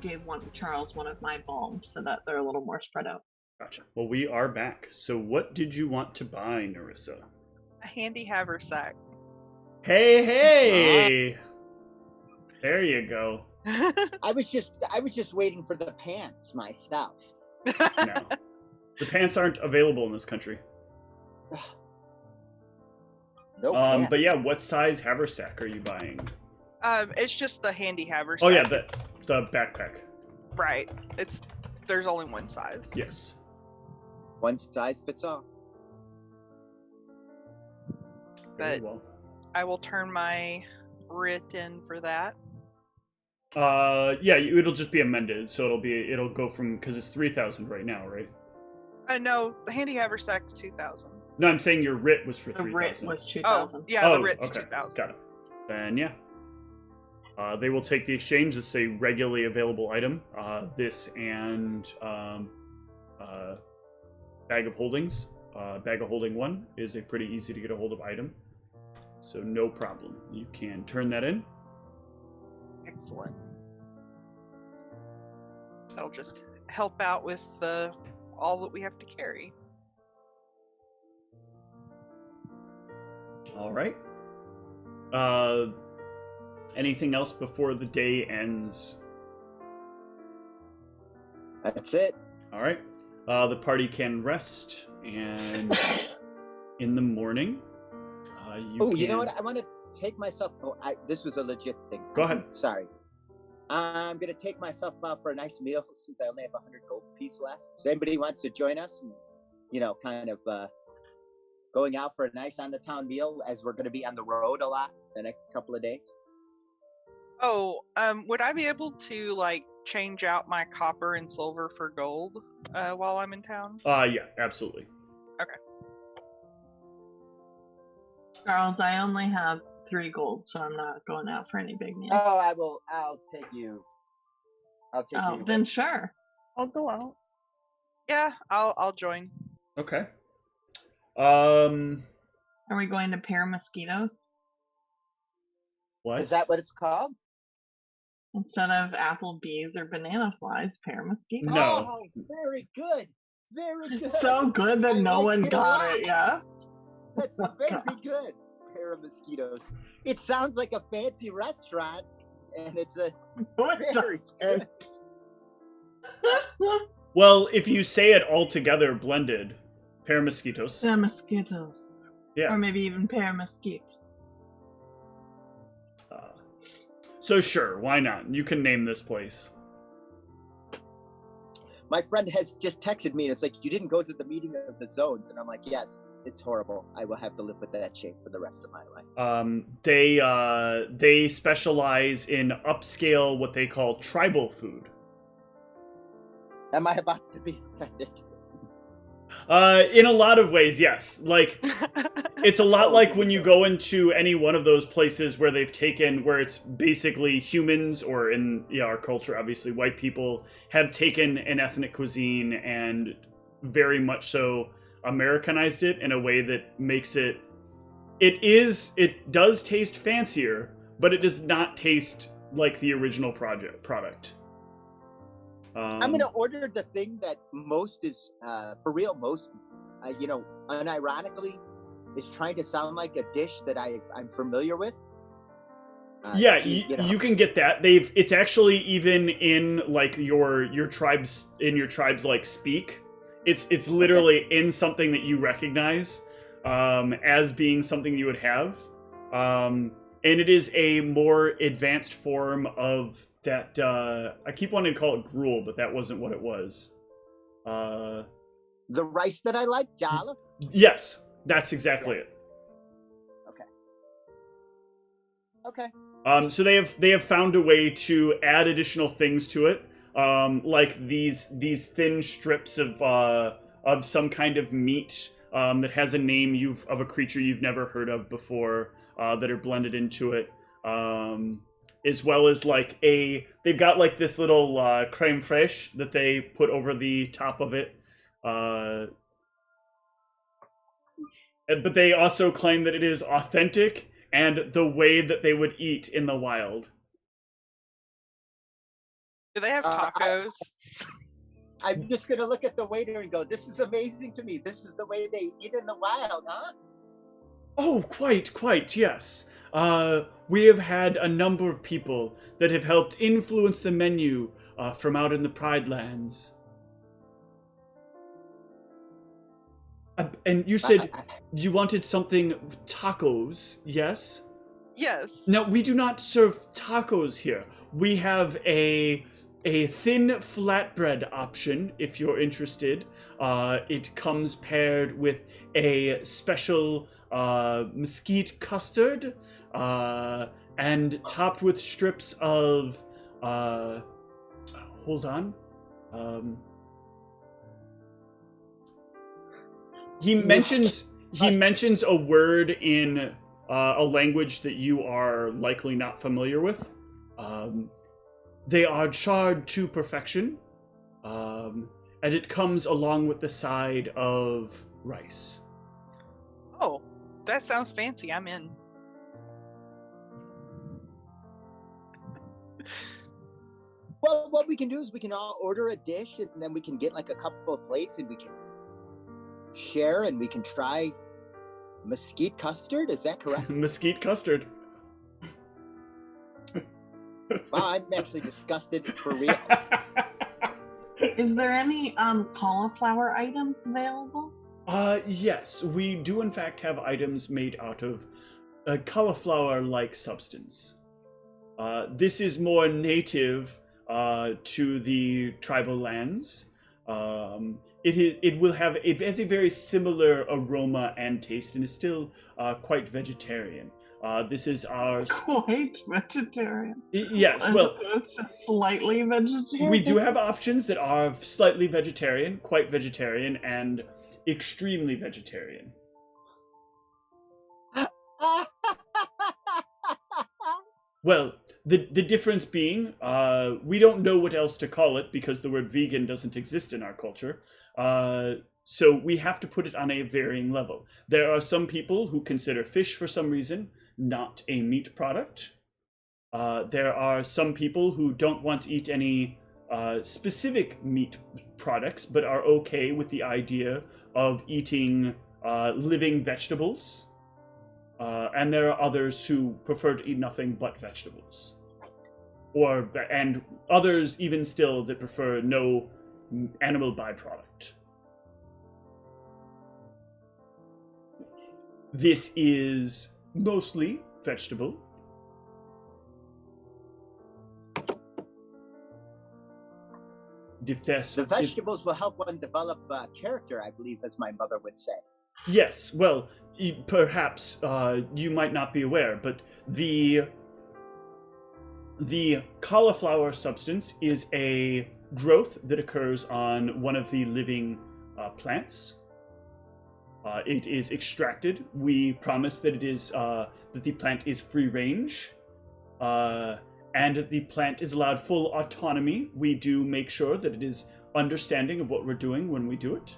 gave Charles one of my balms so that they're a little more spread out. Gotcha. Well, we are back. So what did you want to buy, Narissa? A handy haversack. Hey! There you go. I was just waiting for the pants myself. No. The pants aren't available in this country. No pants. But yeah, what size haversack are you buying? It's just the handy haversack. Oh yeah, It's- the backpack. right. There's only one size. Yes. One size fits all. Very But well. I will turn my writ in for that. Yeah, it'll just be amended, so it'll go from, because it's 3,000 right now, right? No, the handy haversack's 2,000. No, I'm saying your writ was for The 3,000. writ was Oh, 2,000. yeah, the writ's okay. 2,000. Got it. Then yeah. They will take the exchange as a regularly available item. This and bag of holdings. Bag of holding 1 is a pretty easy to get a hold of item. So no problem. You can turn that in. Excellent. That'll just help out with all that we have to carry. All right. Anything else before the day ends? That's it. All right. The party can rest, and in the morning, You know what? I want to take myself. This was a legit thing. Go ahead. Sorry. I'm gonna take myself out for a nice meal since I only have 100 gold piece left. If anybody wants to join us, and kind of going out for a nice on the town meal, as we're gonna be on the road a lot the next couple of days. Oh, would I be able to change out my copper and silver for gold while I'm in town? Yeah, absolutely. Charles, I only have 3 gold, so I'm not going out for any big meal. Oh, I will. I'll take you. Oh, then sure. I'll go out. Yeah, I'll join. Okay. Are we going to pair mosquitoes What? Is that what it's called? instead of apple bees or banana flies? Pair mosquitoes. No. Oh, very good. Very good. So good that I no like one it a got lot. it. Yeah. That's very good. Pair of mosquitoes. It sounds like a fancy restaurant, and it's a What very good. Well, if you say it all together, blended, pair mosquitoes. Pair mosquitoes. Yeah. Or maybe even pair mesquite. So sure, why not? You can name this place. My friend has just texted me, and it's like, you didn't go to the meeting of the zones, and I'm like, yes, it's horrible. I will have to live with that shame for the rest of my life. They specialize in upscale, what they call tribal food. Am I about to be offended? In a lot of ways, yes. Like, it's a lot Oh, like when you go into any one of those places where where it's basically humans, or in our culture, obviously, white people have taken an ethnic cuisine and very much so Americanized it in a way that makes it does taste fancier, but it does not taste like the original product. I'm going to order the thing that most is, for real, most, unironically is trying to sound like a dish that I'm familiar with. Yeah, see, you can get that. It's actually even in like your tribes like speak. It's literally in something that you recognize as being something you would have. And it is a more advanced form of that. I keep wanting to call it gruel, but that wasn't what it was. The rice that I like, jala. Yes, that's exactly it. Okay. So they have found a way to add additional things to it, like these thin strips of some kind of meat that has a name of a creature you've never heard of before that are blended into it, as well as like they've got like this little creme fraiche that they put over the top of it, but they also claim that it is authentic and the way that they would eat in the wild. Do they have tacos? I'm just going to look at the waiter and go, this is amazing to me. This is the way they eat in the wild, huh? Oh, quite, yes. We have had a number of people that have helped influence the menu from out in the Pride Lands. And you said you wanted something tacos, yes? Yes. Now, we do not serve tacos here. We have a thin flatbread option, if you're interested. It comes paired with a special mesquite custard and topped with strips of... hold on. He mentions a word in a language that you are likely not familiar with. They are charred to perfection, and it comes along with the side of rice. Oh, that sounds fancy. I'm in. Well, what we can do is we can all order a dish, and then we can get like a couple of plates, and we can share, and we can try mesquite custard. Is that correct? Mesquite custard. Wow, I'm actually disgusted for real. Is there any cauliflower items available? Yes, we do in fact have items made out of a cauliflower-like substance. This is more native to the tribal lands. It has a very similar aroma and taste, and is still quite vegetarian. This is our Quite vegetarian. Yes, well, it's just slightly vegetarian. We do have options that are slightly vegetarian, quite vegetarian, and extremely vegetarian. Well, the difference being, we don't know what else to call it because the word vegan doesn't exist in our culture. So we have to put it on a varying level. There are some people who consider fish for some reason not a meat product. There are some people who don't want to eat any specific meat products, but are okay with the idea of eating living vegetables. And there are others who prefer to eat nothing but vegetables. And others even still that prefer no animal byproduct. This is mostly vegetable. The vegetables will help one develop character, I believe, as my mother would say. Yes, well, perhaps you might not be aware, but the cauliflower substance is a growth that occurs on one of the living plants. It is extracted. We promise that it is that the plant is free range, and the plant is allowed full autonomy. We do make sure that it is understanding of what we're doing when we do it.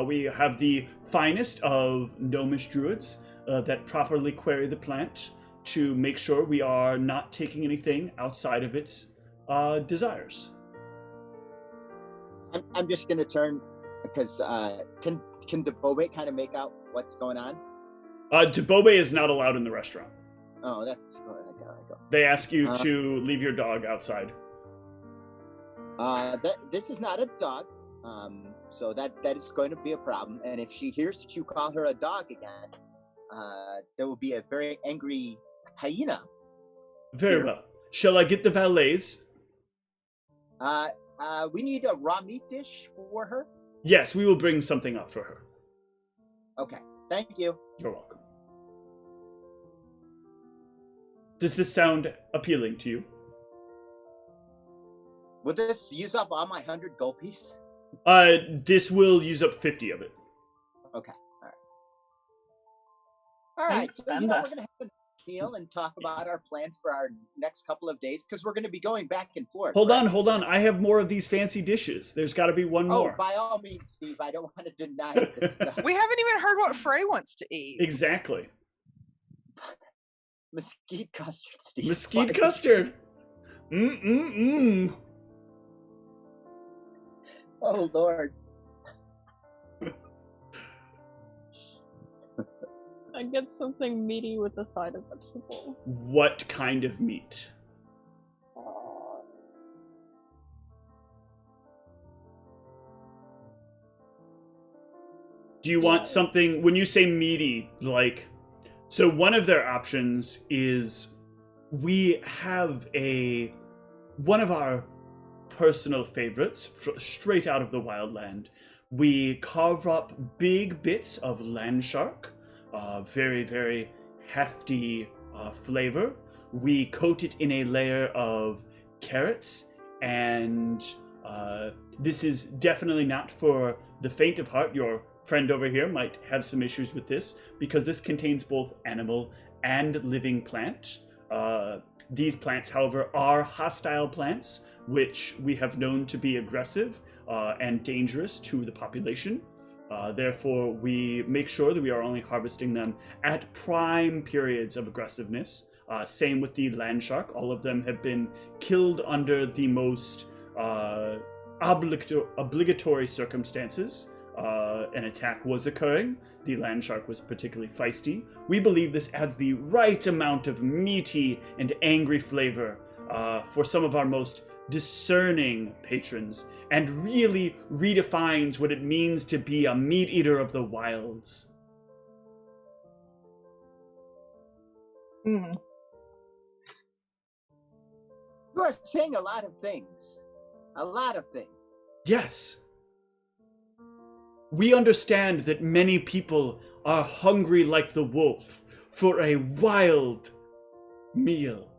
We have the finest of gnomish druids that properly query the plant to make sure we are not taking anything outside of its desires. I'm just going to turn Because can Debobe kind of make out what's going on? Debobe is not allowed in the restaurant. Oh, that's go. They ask you to leave your dog outside. This is not a dog, so that is going to be a problem. And if she hears that you call her a dog again, there will be a very angry hyena. Very well. Shall I get the valets? We need a raw meat dish for her. Yes, we will bring something up for her. Okay, thank you. You're welcome. Does this sound appealing to you? Will this use up all my 100 gold piece? This will use up 50 of it. Okay, all right. So we're gonna have a meal and talk about our plans for our next couple of days because we're gonna be going back and forth. Hold on. I have more of these fancy dishes. There's got to be one more. Oh, by all means, Steve. I don't want to deny this stuff. We haven't even heard what Frey wants to eat. Exactly. Mesquite custard, Steve. Mesquite custard. Oh, Lord. I get something meaty with a side of vegetables. What kind of meat? Do you want something, when you say meaty, like, so one of their options is we have one of our personal favorites straight out of the wildland. We carve up big bits of land shark, very, very hefty flavor. We coat it in a layer of carrots, and this is definitely not for the faint of heart. Your friend over here might have some issues with this because this contains both animal and living plant. These plants, however, are hostile plants, which we have known to be aggressive and dangerous to the population. Therefore, we make sure that we are only harvesting them at prime periods of aggressiveness. Same with the land shark. All of them have been killed under the most obligatory circumstances. An attack was occurring. The land shark was particularly feisty. We believe this adds the right amount of meaty and angry flavor for some of our most discerning patrons, and really redefines what it means to be a meat eater of the wilds. You are saying a lot of things. A lot of things. Yes. We understand that many people are hungry like the wolf for a wild meal.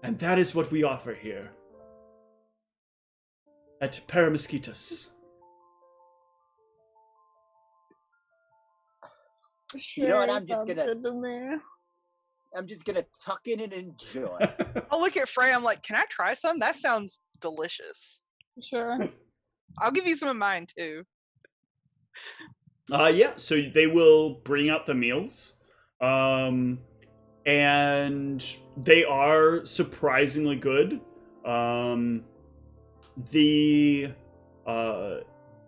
And that is what we offer here at Paramosquitos. You know what? I'm just gonna tuck in and enjoy. I'll look at Frey. I'm like, can I try some? That sounds delicious. Sure. I'll give you some of mine too. Yeah, so they will bring out the meals. And they are surprisingly good.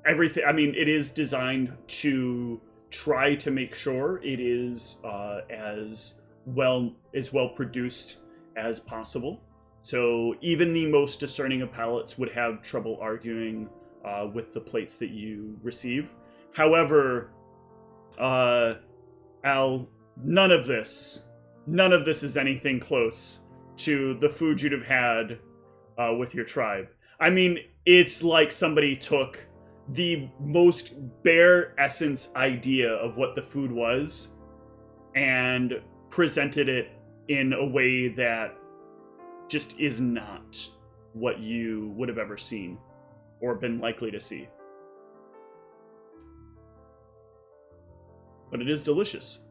Everything, I mean, it is designed to try to make sure it is as well produced as possible. So even the most discerning of palates would have trouble arguing with the plates that you receive. However, Al, none of this is anything close to the food you'd have had with your tribe. I mean, it's like somebody took the most bare essence idea of what the food was and presented it in a way that just is not what you would have ever seen or been likely to see. But it is delicious,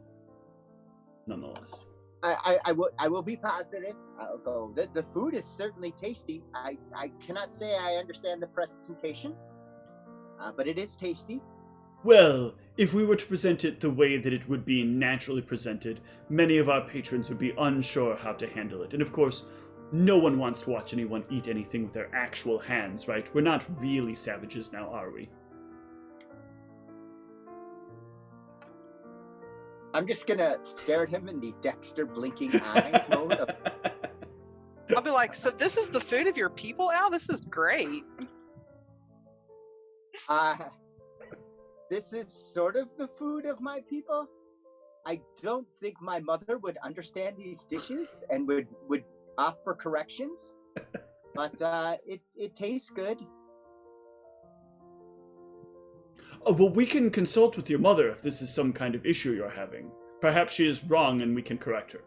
nonetheless. I will be positive. I'll go. The food is certainly tasty. I cannot say I understand the presentation, but it is tasty. Well, if we were to present it the way that it would be naturally presented, many of our patrons would be unsure how to handle it. And of course, no one wants to watch anyone eat anything with their actual hands, right? We're not really savages now, are we? I'm just gonna stare at him in the Dexter blinking eye mode. I'll be like, so this is the food of your people, Al? This is great. This is sort of the food of my people. I don't think my mother would understand these dishes and would offer corrections, but it tastes good. Oh, well, we can consult with your mother if this is some kind of issue you're having. Perhaps she is wrong and we can correct her.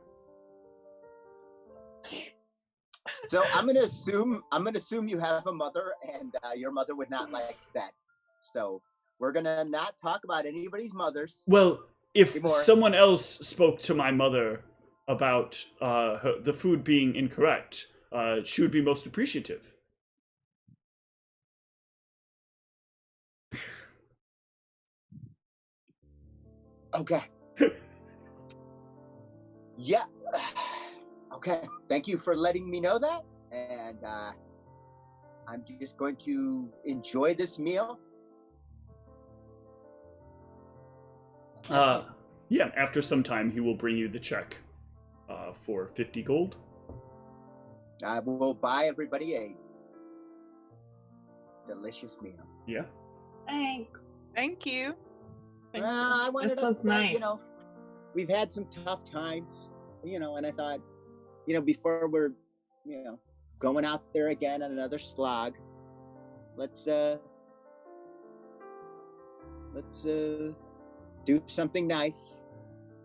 So I'm gonna assume you have a mother, and your mother would not like that. So we're gonna not talk about anybody's mothers. Well, if anymore. someone else spoke to my mother about the food being incorrect, she would be most appreciative. Okay. Yeah. Okay. Thank you for letting me know that, and I'm just going to enjoy this meal. Yeah, after some time, he will bring you the check for 50 gold. I will buy everybody a delicious meal. Yeah. Thanks. Thank you. I wanted This us looks to, nice. we've had some tough times, and I thought, before we're, going out there again on another slog, let's do something nice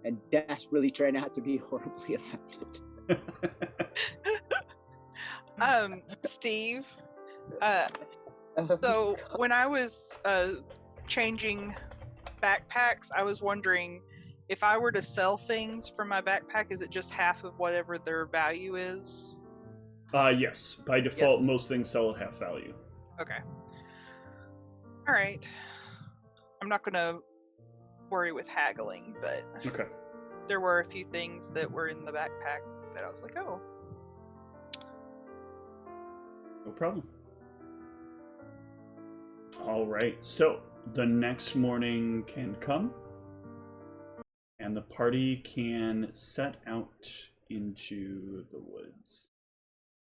and desperately try not to be horribly affected. Steve, so when I was changing backpacks, I was wondering if I were to sell things from my backpack, is it just half of whatever their value is? Yes. By default, Yes. most things sell at half value. Okay. All right. I'm not going to worry with haggling, but Okay. there were a few things that were in the backpack that I was like, oh. No problem. All right. So the next morning can come, and the party can set out into the woods,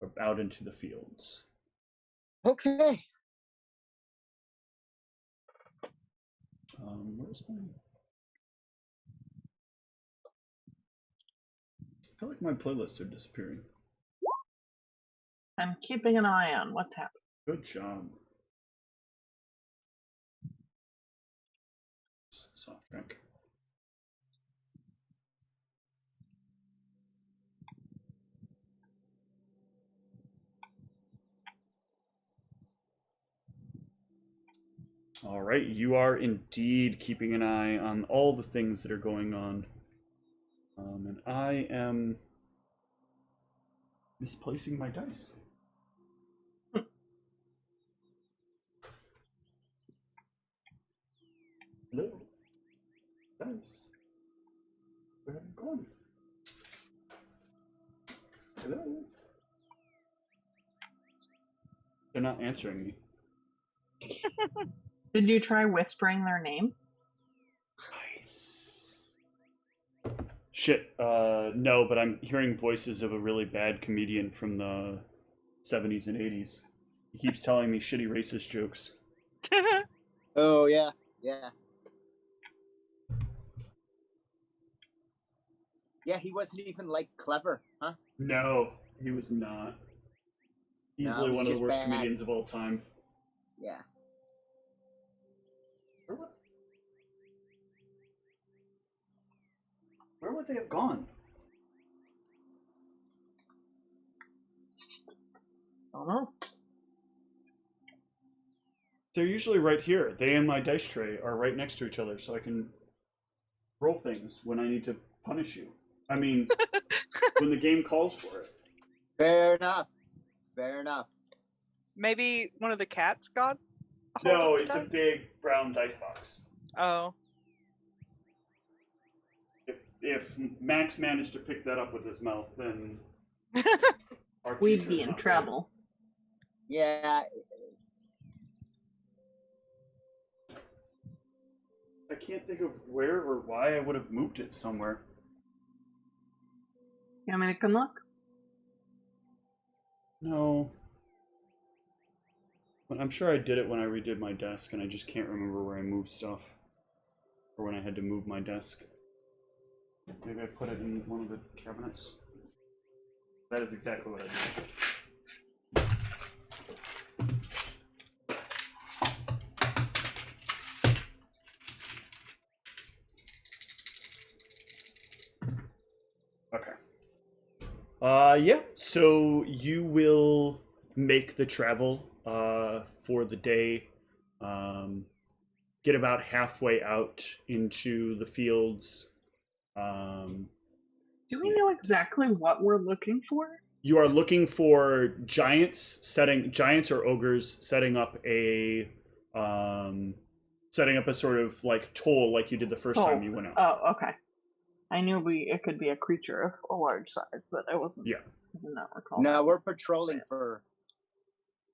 or out into the fields. Okay. Where's my... I feel like my playlists are disappearing. I'm keeping an eye on what's happening. Good job. Soft drink. All right, you are indeed keeping an eye on all the things that are going on. And I am misplacing my dice. Hello? Dice. Where have you gone? Hello? They're not answering me. Did you try whispering their name? Nice. Shit, no, but I'm hearing voices of a really bad comedian from the 70s and 80s. He keeps telling me shitty racist jokes. Oh, yeah. Yeah, he wasn't even, clever, huh? No, he was not. Easily he was one of the just worst bad. comedians of all time. Yeah. Where would they have gone? I don't know. They're usually right here. They and my dice tray are right next to each other, so I can roll things when I need to punish you. I mean, when the game calls for it. Fair enough. Maybe one of the cats got a hold No, of the it's a dice? big brown dice box. Oh. If Max managed to pick that up with his mouth, then our We'd future be is in not trouble. Yeah. I can't think of where or why I would have moved it somewhere. You want me to come look? No. But I'm sure I did it when I redid my desk, and I just can't remember where I moved stuff. Or when I had to move my desk. Maybe I put it in one of the cabinets. That is exactly what I did. Okay. Yeah, so you will make the travel for the day. Get about halfway out into the fields. Do we know exactly what we're looking for? You are looking for giants or ogres setting up a sort of like toll like you did the first time you went out. Oh, okay. I knew it could be a creature of a large size, but I wasn't. Yeah. I did not recall. No, we're patrolling for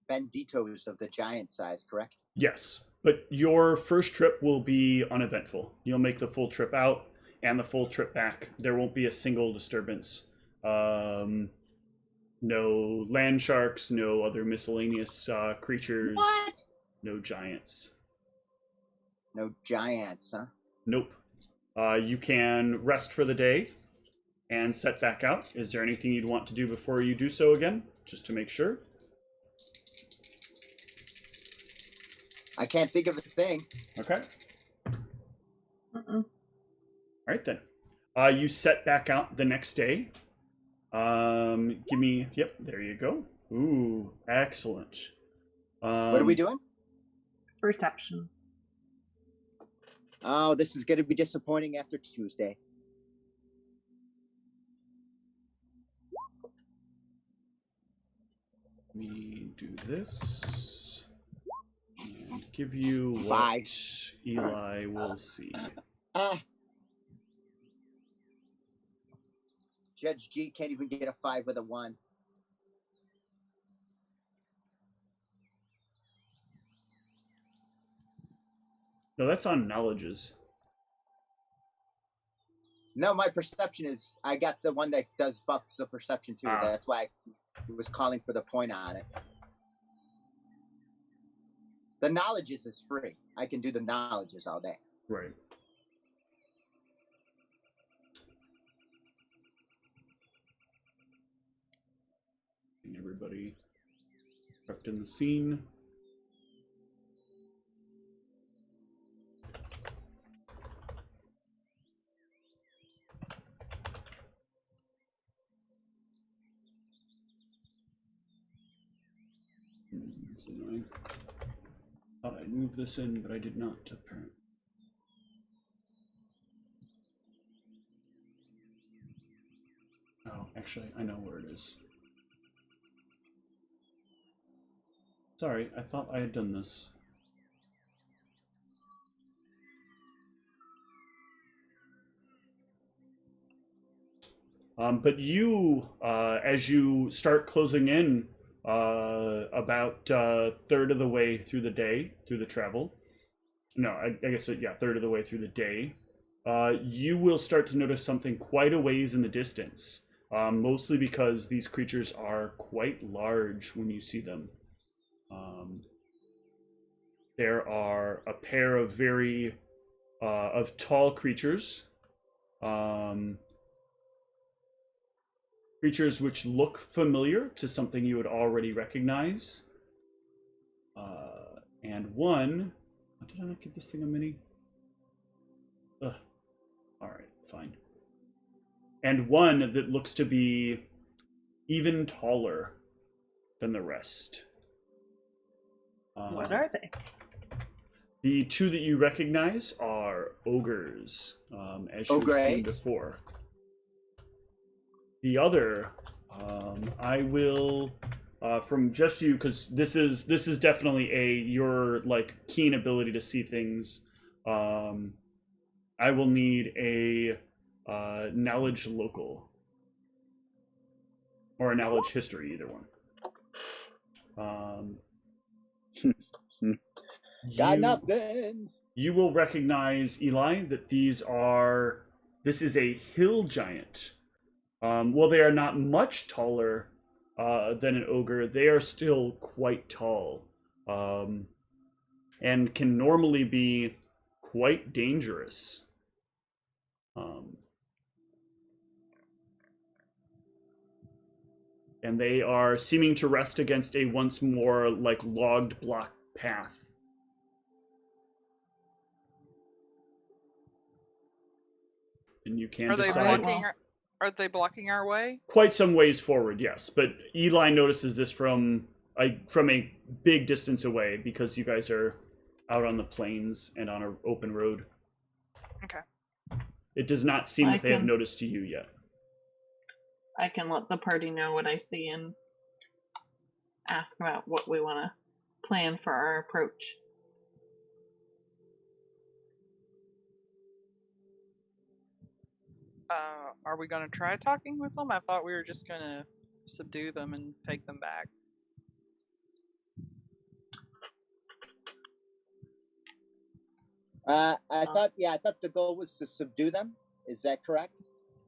banditos of the giant size, correct? Yes, but your first trip will be uneventful. You'll make the full trip out and the full trip back. There won't be a single disturbance. No land sharks, no other miscellaneous creatures. What? No giants. No giants, huh? Nope. You can rest for the day and set back out. Is there anything you'd want to do before you do so again? Just to make sure. I can't think of a thing. Okay. Mm-mm. All right then. You set back out the next day. Give me. Yep. There you go. Ooh, excellent. What are we doing? Perceptions. Oh, this is going to be disappointing after Tuesday. Let me do this. And give you what 5. Eli will see. Judge G can't even get a 5 with a 1. No, that's on knowledges. No, my perception is, I got the one that does buffs the perception too. Ah. That's why I was calling for the point on it. The knowledges is free. I can do the knowledges all day. Right. Everybody prepped in the scene. It's annoying. Thought I'd move this in, but I did not, apparently. Oh, actually, I know where it is. Sorry, I thought I had done this. But you, as you start closing in, about third of the way through the day, through the travel. No, I guess, yeah, third of the way through the day. You will start to notice something quite a ways in the distance. Mostly because these creatures are quite large when you see them. There are a pair of of tall creatures. Creatures which look familiar to something you would already recognize. And one... Did I not give this thing a mini? Ugh. Alright, fine. And one that looks to be even taller than the rest. What are they? The two that you recognize are ogres, as you've seen before. The other, I will, from just you, because this is definitely your like keen ability to see things. I will need a knowledge local or a knowledge history, either one. Got nothing. you will recognize, Eli, that this is a hill giant. Well, they are not much taller than an ogre. They are still quite tall, and can normally be quite dangerous. And they are seeming to rest against a once more like logged block path. And you can decide. Are they blocking our way? Quite some ways forward, yes. But Eli notices this from a big distance away because you guys are out on the plains and on an open road. Okay. It does not seem that they have noticed you yet. I can let the party know what I see and ask about what we want to plan for our approach. Are we going to try talking with them? I thought we were just going to subdue them and take them back. I thought the goal was to subdue them. Is that correct?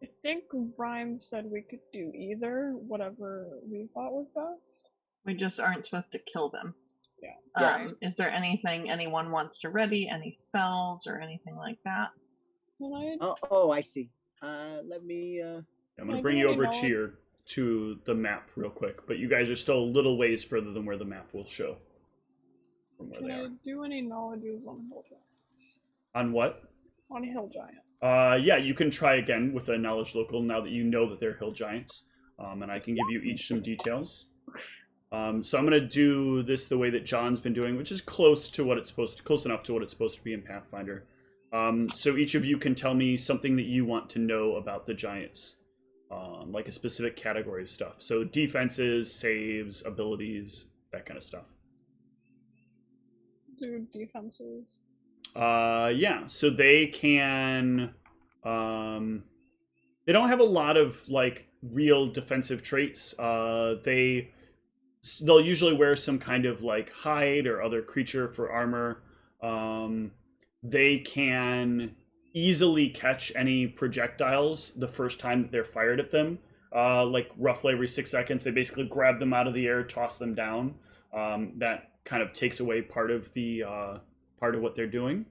I think Rhyme said we could do either, whatever we thought was best. We just aren't supposed to kill them. Yeah. Yes. Is there anything anyone wants to ready? Any spells or anything like that? Oh, I see. Let me. I'm going to bring you over to the map real quick, but you guys are still a little ways further than where the map will show. From where Can they I are. do any knowledges on hill giants? On what? On hill giants. Yeah, you can try again with a knowledge local now that you know that they're hill giants, and I can give you each some details. So I'm going to do this the way that John's been doing, which is close enough to what it's supposed to be in Pathfinder. So each of you can tell me something that you want to know about the giants, like a specific category of stuff. So defenses, saves, abilities, that kind of stuff. Do defenses. Yeah, so they can, they don't have a lot of like real defensive traits. They'll usually wear some kind of like hide or other creature for armor. They can easily catch any projectiles the first time that they're fired at them. Like roughly every 6 seconds, they basically grab them out of the air, toss them down. That kind of takes away part of what they're doing.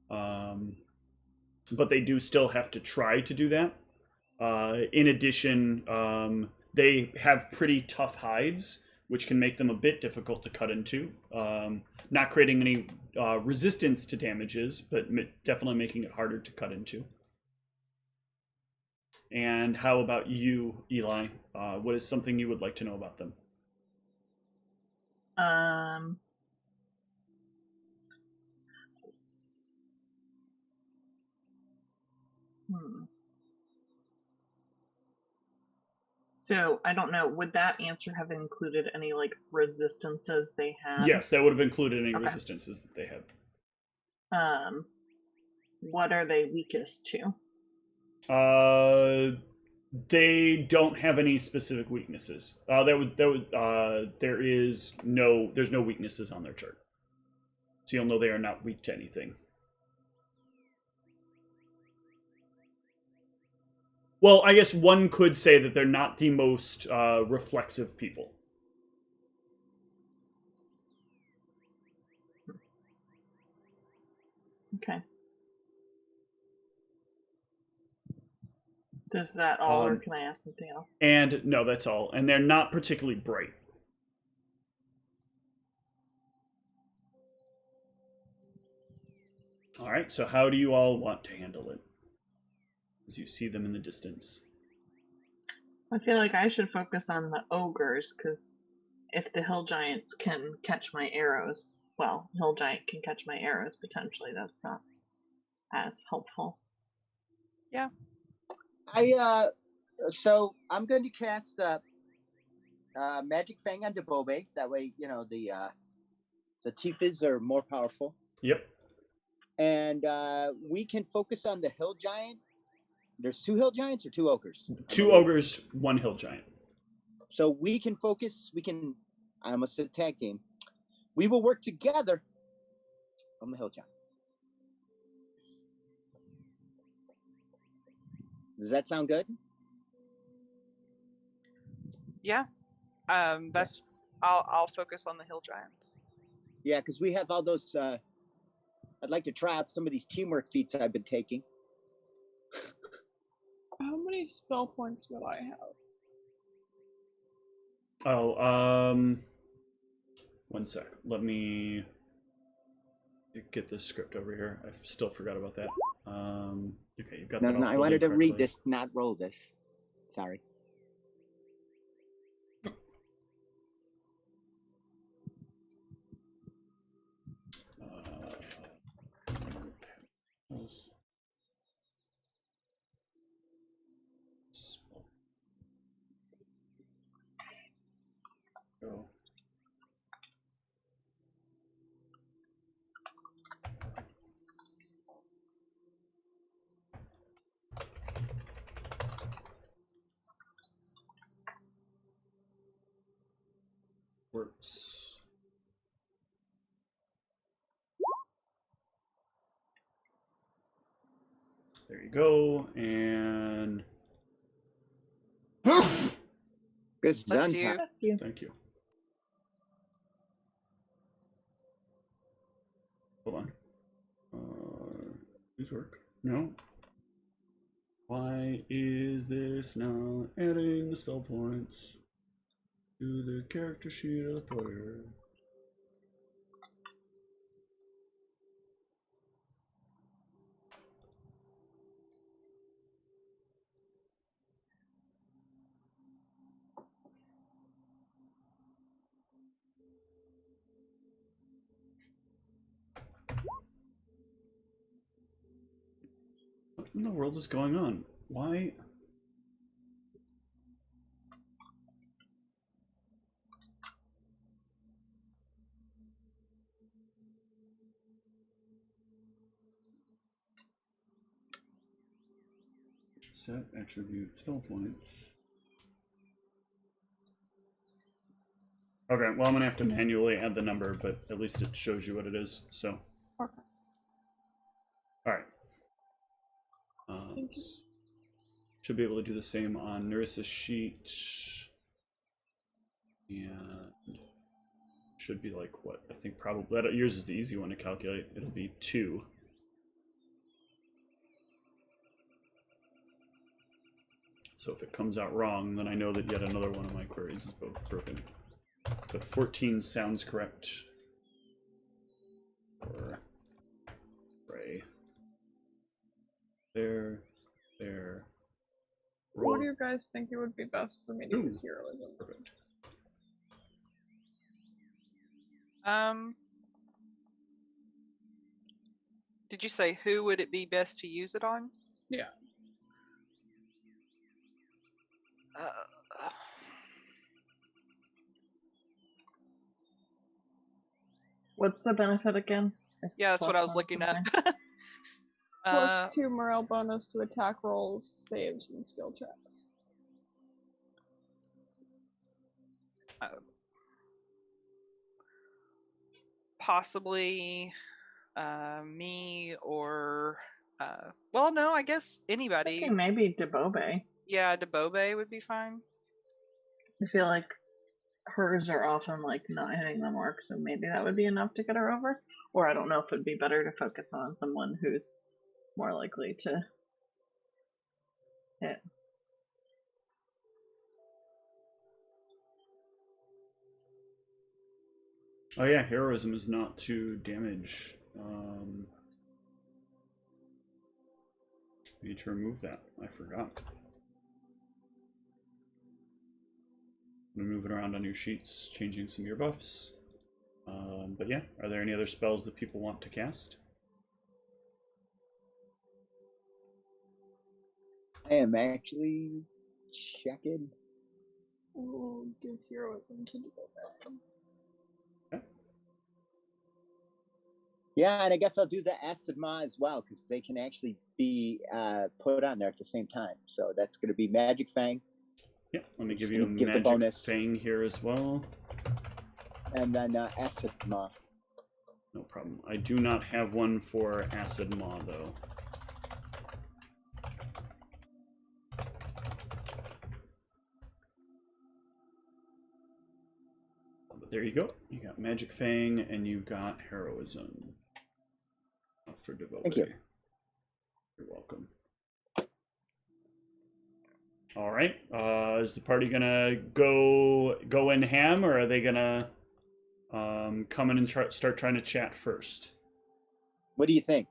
But they do still have to try to do that. In addition, they have pretty tough hides, which can make them a bit difficult to cut into. Not creating any resistance to damages, but definitely making it harder to cut into. And how about you, Eli? What is something you would like to know about them? So, I don't know, would that answer have included any, like, resistances they had? Yes, that would have included any resistances that they had. What are they weakest to? They don't have any specific weaknesses. There's no weaknesses on their chart. So you'll know they are not weak to anything. Well, I guess one could say that they're not the most reflexive people. Okay. Does that all, or can I ask something else? And no, that's all. And they're not particularly bright. All right, so how do you all want to handle it? As you see them in the distance. I feel like I should focus on the ogres, because if the hill giants can catch my arrows, well, hill giant can catch my arrows, potentially, that's not as helpful. Yeah. So I'm going to cast Magic Fang on Debobe. That way, the Tifas are more powerful. Yep. And we can focus on the hill giant. There's 2 hill giants or 2 ogres? 2 ogres, 1 hill giant. So we can focus. I almost said tag team. We will work together On the hill giant. Does that sound good? Yeah. That's. I'll focus on the hill giants. Yeah, because we have all those. I'd like to try out some of these teamwork feats I've been taking. How many spell points would I have? Oh, one sec. Let me get this script over here. I still forgot about that. Okay, you've got that all No, I filled wanted in to read correctly. this, not roll this. Sorry. Go. Works. There you go, and This is Bless on you. top. Bless you. thank you. Hold on. These work? No. Why is this not adding the spell points to the character sheet of the player? What in the world is going on? Why? Set attribute spell points. Okay, well, I'm gonna have to manually add the number, but at least it shows you what it is, so. Okay. Alright. Thank you. Should be able to do the same on Nerissa's sheet. And should be like what? I think probably that yours is the easy one to calculate. It'll be 2. So if it comes out wrong, then I know that yet another one of my queries is both broken. But 14 sounds correct. Or Ray. There. Roll. What do you guys think it would be best for me to use heroism? Perfect. Did you say who would it be best to use it on? Yeah. What's the benefit again? Yeah, that's what I was +1 looking at. something? +2 morale bonus to attack rolls, saves, and skill checks. Possibly me or well, no, I guess anybody. Thinking maybe Debobe. Yeah, Debobe would be fine. I feel like hers are often like not hitting the mark, so maybe that would be enough to get her over. Or I don't know if it'd be better to focus on someone who's more likely to hit. Oh yeah, heroism is not to damage. Need to remove that. I forgot. I'm moving around on your sheets, changing some of your buffs. But yeah, are there any other spells that people want to cast? I am actually checking. I will give heroism to Debobe. Yeah, and I guess I'll do the Acid Ma as well, because they can actually be put on there at the same time. So that's going to be Magic Fang. Yeah, let me Just give you a gonna give the magic bonus. fang here as well. And then Acid Ma. No problem. I do not have one for Acid Maw, though. But there you go. You got Magic Fang, and you got Heroism. For Devote. Thank you. You're welcome. All right. Is the party gonna go in ham, or are they gonna come in and start trying to chat first? What do you think?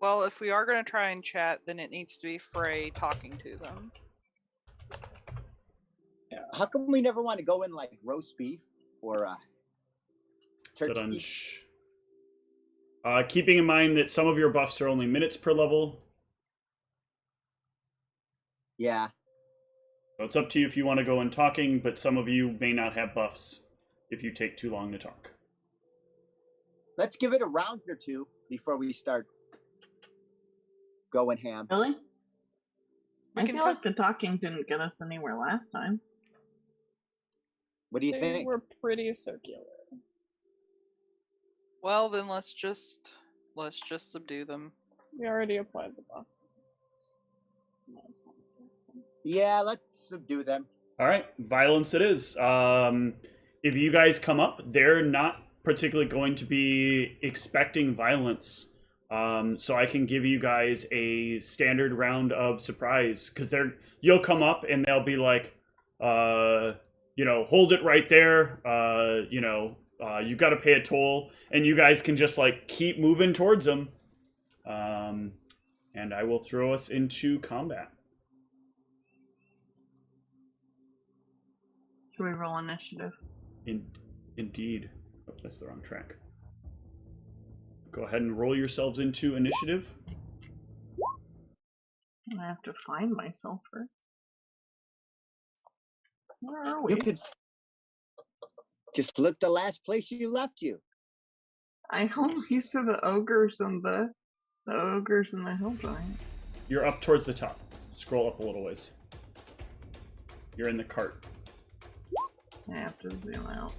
Well, if we are going to try and chat, then it needs to be Frey talking to them. How come we never want to go in like roast beef or turkey? Keeping in mind that some of your buffs are only minutes per level. Yeah. So it's up to you if you want to go in talking, but some of you may not have buffs if you take too long to talk. Let's give it a round or two before we start going ham. Really? We I can feel like the talking didn't get us anywhere last time. What do you They think? were pretty circular. Well, then let's just subdue them. We already applied the box. Might as well use them. Yeah, let's subdue them. All right, violence it is. If you guys come up, they're not particularly going to be expecting violence. So I can give you guys a standard round of surprise, because you'll come up and they'll be like, hold it right there. You got to pay a toll, and you guys can just like keep moving towards them. And I will throw us into combat. Should we roll initiative? Indeed. Oh, that's the wrong track. Go ahead and roll yourselves into initiative. I have to find myself first. Where are we? You could just look the last place you left you. I only see the ogres and the ogres and the hill giant. You're up towards the top. Scroll up a little ways. You're in the cart. I have to zoom out.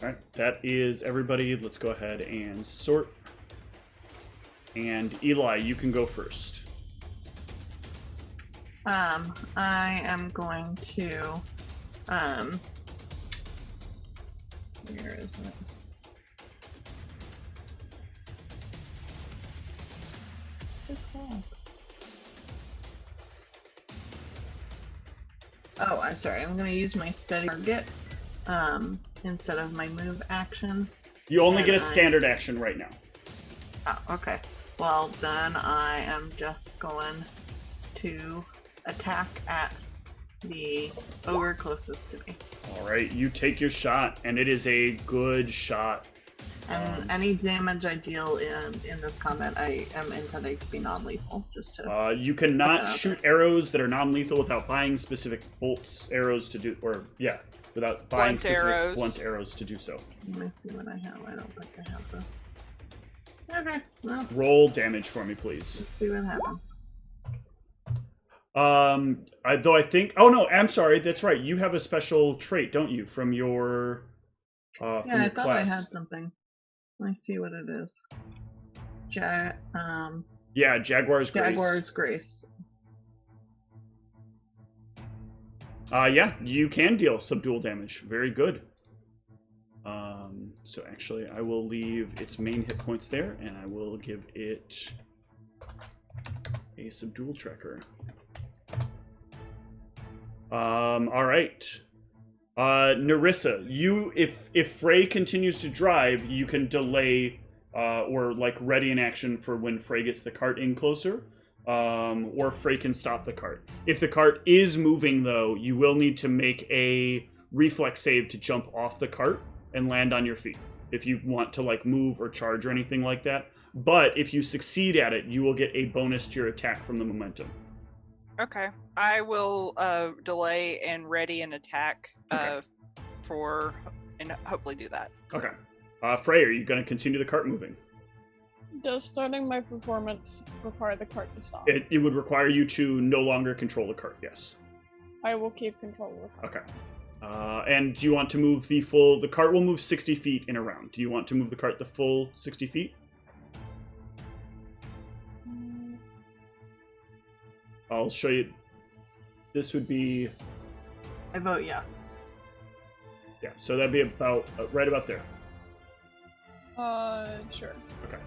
Alright, that is everybody. Let's go ahead and sort. And Eli, you can go first. I am going to, where is it? What's it called? Oh, I'm sorry. I'm going to use my steady target, instead of my move action. You only get a standard action right now. Oh, okay. Well, then I am just going to attack at the ogre closest to me. Alright, you take your shot, and it is a good shot. And any damage I deal in this combat, I am intending to be non-lethal. Just to You cannot shoot arrows that are non-lethal without buying specific bolts arrows to do, without buying Blunt specific arrows. blunt arrows to do so. let me see what I have. I don't think I have this. Okay, well, Roll damage for me, please. let's see what happens. I think. Oh no, I'm sorry. That's right. You have a special trait, don't you, from your Yeah, from I your thought class? I had something. Let me see what it is. Yeah, Jaguar's Grace. Jaguar's Grace. Yeah, you can deal subdual damage. Very good. So actually, I will leave its main hit points there, and I will give it a subdual tracker. All right. Narissa, if Frey continues to drive, you can delay or like ready an action for when Frey gets the cart in closer, or Frey can stop the cart. If the cart is moving, though, you will need to make a reflex save to jump off the cart and land on your feet if you want to like move or charge or anything like that. But if you succeed at it, you will get a bonus to your attack from the momentum. Okay. I will delay and ready an attack Okay. and hopefully do that. So. Okay. Frey, are you going to continue the cart moving? Does starting my performance require the cart to stop? It would require you to no longer control the cart, yes. I will keep control of the cart. Okay. And do you want to move the cart will move 60 feet in a round. Do you want to move the cart the full 60 feet? I'll show you. This would be... I vote yes. Yeah, so that'd be about right about there. Sure. Okay.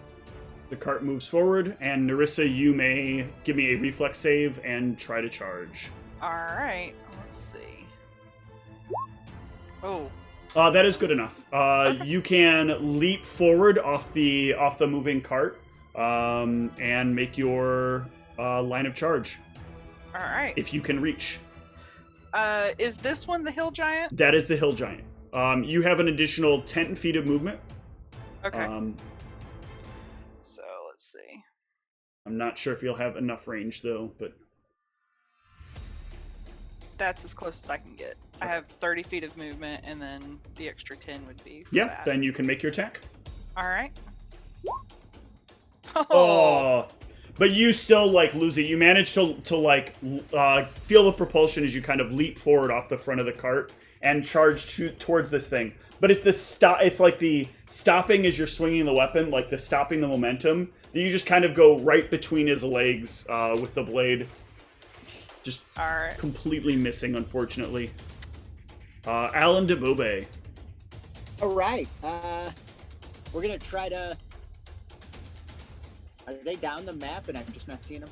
The cart moves forward, and Narissa, you may give me a reflex save and try to charge. All right, let's see. Oh, That is good enough. Okay. You can leap forward off the moving cart, and make your line of charge all right. if you can reach. Is this one the hill giant? That is the hill giant. You have an additional 10 feet of movement. Okay. So let's see. I'm not sure if you'll have enough range though, but That's as close as I can get. I have 30 feet of movement, and then the extra 10 would be for yeah, that. then you can make your attack. All right. Oh, but you still lose it. You manage to feel the propulsion as you kind of leap forward off the front of the cart and charge towards this thing. But it's the stop. It's like the stopping as you're swinging the weapon, like the stopping the momentum. You just kind of go right between his legs with the blade. Just All right. completely missing, unfortunately. Alan DeBobe. All right. We're gonna try to. Are they down the map, and I'm just not seeing them?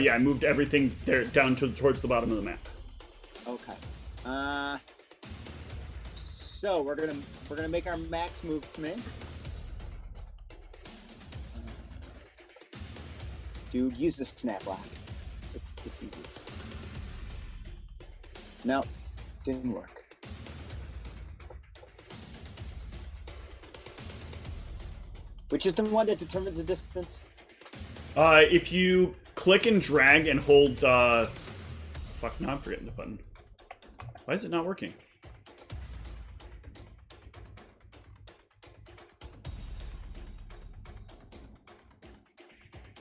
Yeah, I moved everything there down towards the bottom of the map. Okay. So we're gonna make our max movement. Dude, use the snap lock. It's easy. No, didn't work. Which is the one that determines the distance? If you click and drag and hold, fuck, now I'm forgetting the button. Why is it not working?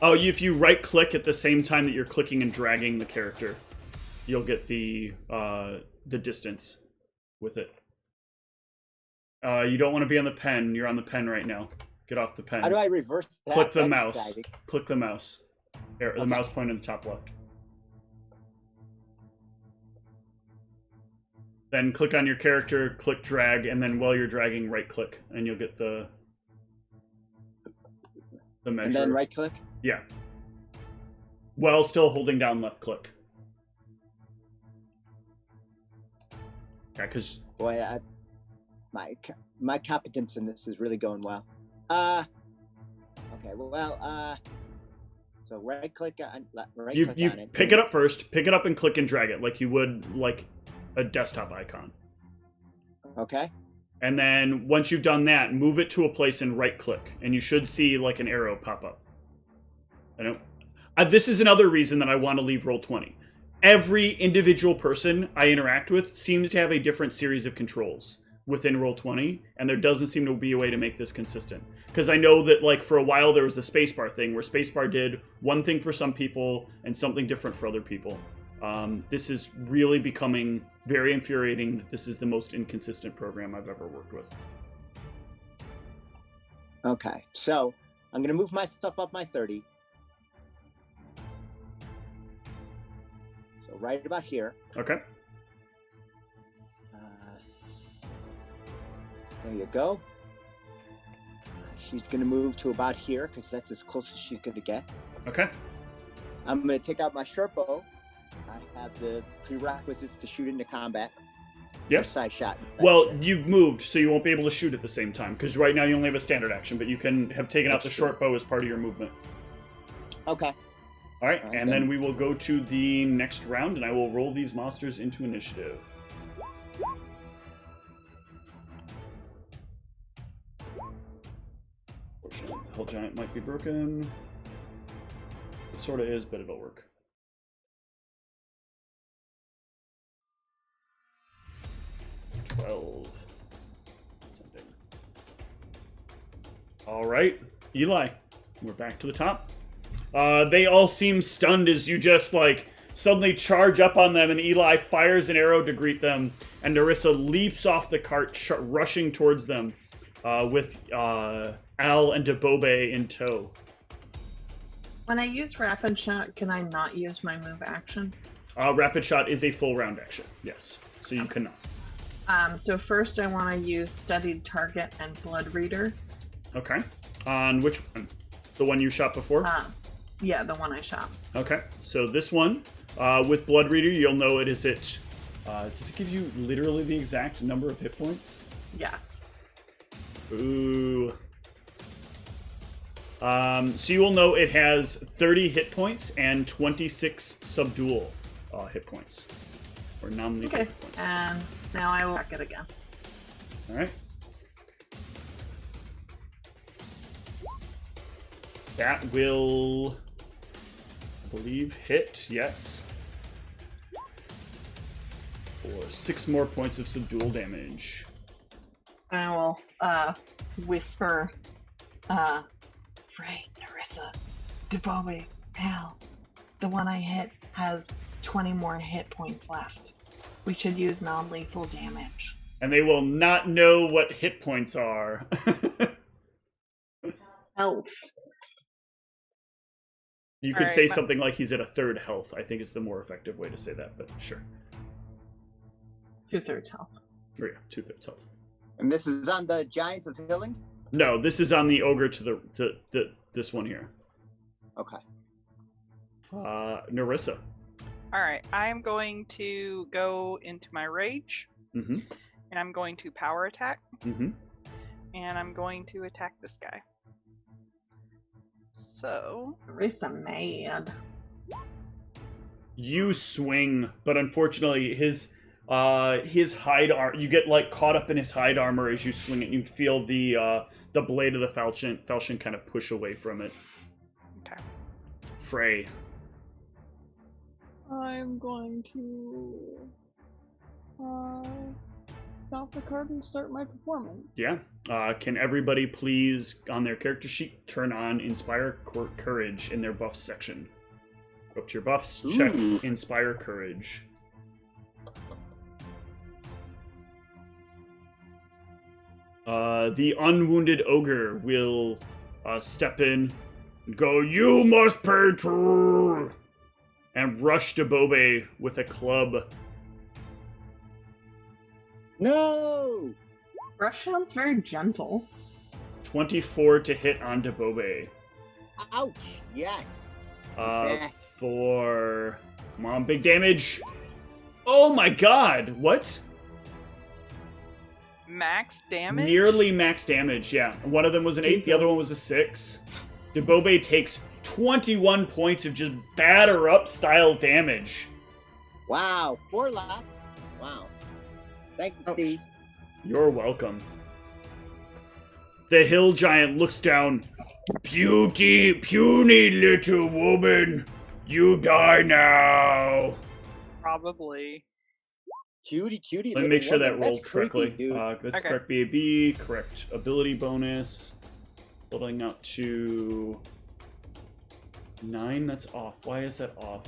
Oh, if you right click at the same time that you're clicking and dragging the character, you'll get the distance with it. You don't want to be on the pen. You're on the pen right now. Get off the pen. How do I reverse that? Click the That's mouse. exciting. Click the mouse. There, the Okay. mouse point in the top left. Then click on your character, click drag, and then while you're dragging, right click, and you'll get the measure. And then right click? Yeah. While still holding down left click. Yeah, because Boy, my competence in this is really going well. Okay, well, so right click on you on it. pick it up first, pick it up and click and drag it like you would like a desktop icon. Okay. And then once you've done that, move it to a place and right click, and you should see like an arrow pop up. I don't. This is another reason that I want to leave Roll20. Every individual person I interact with seems to have a different series of controls within Roll20, and there doesn't seem to be a way to make this consistent. Because I know that like for a while there was the spacebar thing, where spacebar did one thing for some people and something different for other people. This is really becoming very infuriating that this is the most inconsistent program I've ever worked with. Okay, so I'm gonna move my stuff up my 30. So right about here. Okay. There you go. She's gonna move to about here because that's as close as she's gonna get. Okay. I'm gonna take out my short bow. I have the prerequisites to shoot into combat. Yep. Side shot. Well, you've moved, so you won't be able to shoot at the same time, because right now you only have a standard action, but you can have taken out That's the true. short bow as part of your movement. Okay. All right, Alright, and then. then we will go to the next round, and I will roll these monsters into initiative. Unfortunately, the Hell Giant might be broken. It sort of is, but it'll work. It's ending. All right, Eli, we're back to the top. They all seem stunned as you just, like, suddenly charge up on them, and Eli fires an arrow to greet them, and Narissa leaps off the cart, rushing towards them, with Al and Debobe in tow. When I use Rapid Shot, can I not use my move action? Rapid Shot is a full round action, yes, so you cannot. So first I want to use Studied Target and Blood Reader. Okay. On which one? The one you shot before? Yeah, the one I shot. Okay, so this one, with Blood Reader, you'll know it is it. Does it give you literally the exact number of hit points? Yes. Ooh. So you will know it has 30 hit points and 26 subdual hit points. Or non-lethal hit points. And now I will attack it again. Alright. That will, I believe, hit, yes. For 6 more points of subdual damage. I will whisper, Frey, Narissa, Debobe, Al, the one I hit has 20 more hit points left. We should use non-lethal damage. And they will not know what hit points are. Health. You could say something like he's at a third health, I think is the more effective way to say that, but sure. 2/3 health. Oh yeah, 2/3 health. And this is on the Giants of Healing? No, this is on the ogre to this one here. Okay. Narissa. All right, I'm going to go into my rage, Mm-hmm. and I'm going to power attack, Mm-hmm. and I'm going to attack this guy. So, Narissa mad. You swing, but unfortunately his hide you get like caught up in his hide armor as you swing it. You feel the blade of the falchion kind of push away from it. okay. Frey. I'm going to stop the card and start my performance. Yeah. Can everybody please, on their character sheet, turn on Inspire Courage in their buffs section. Go up to your buffs, check Inspire Courage. The unwounded ogre will step in and go, "You must pay too!" and rush Debobe with a club. No! Rush sounds very gentle. 24 to hit on Debobe. Ouch! Yes. For... Come on, big damage. Oh my god, what? Max damage? Nearly max damage, yeah. One of them was an 8, the other one was a 6. Debobe takes 21 points of just batter up style damage. Wow, 4 left. Wow. Thank you, Steve. You're welcome. The hill giant looks down. Puny little woman, you die now. Probably. Cutie. Let me make sure that woman. rolls That's creepy, correctly. dude. That's Okay. correct BAB, correct ability bonus. Building up to 9, that's off. Why is that off?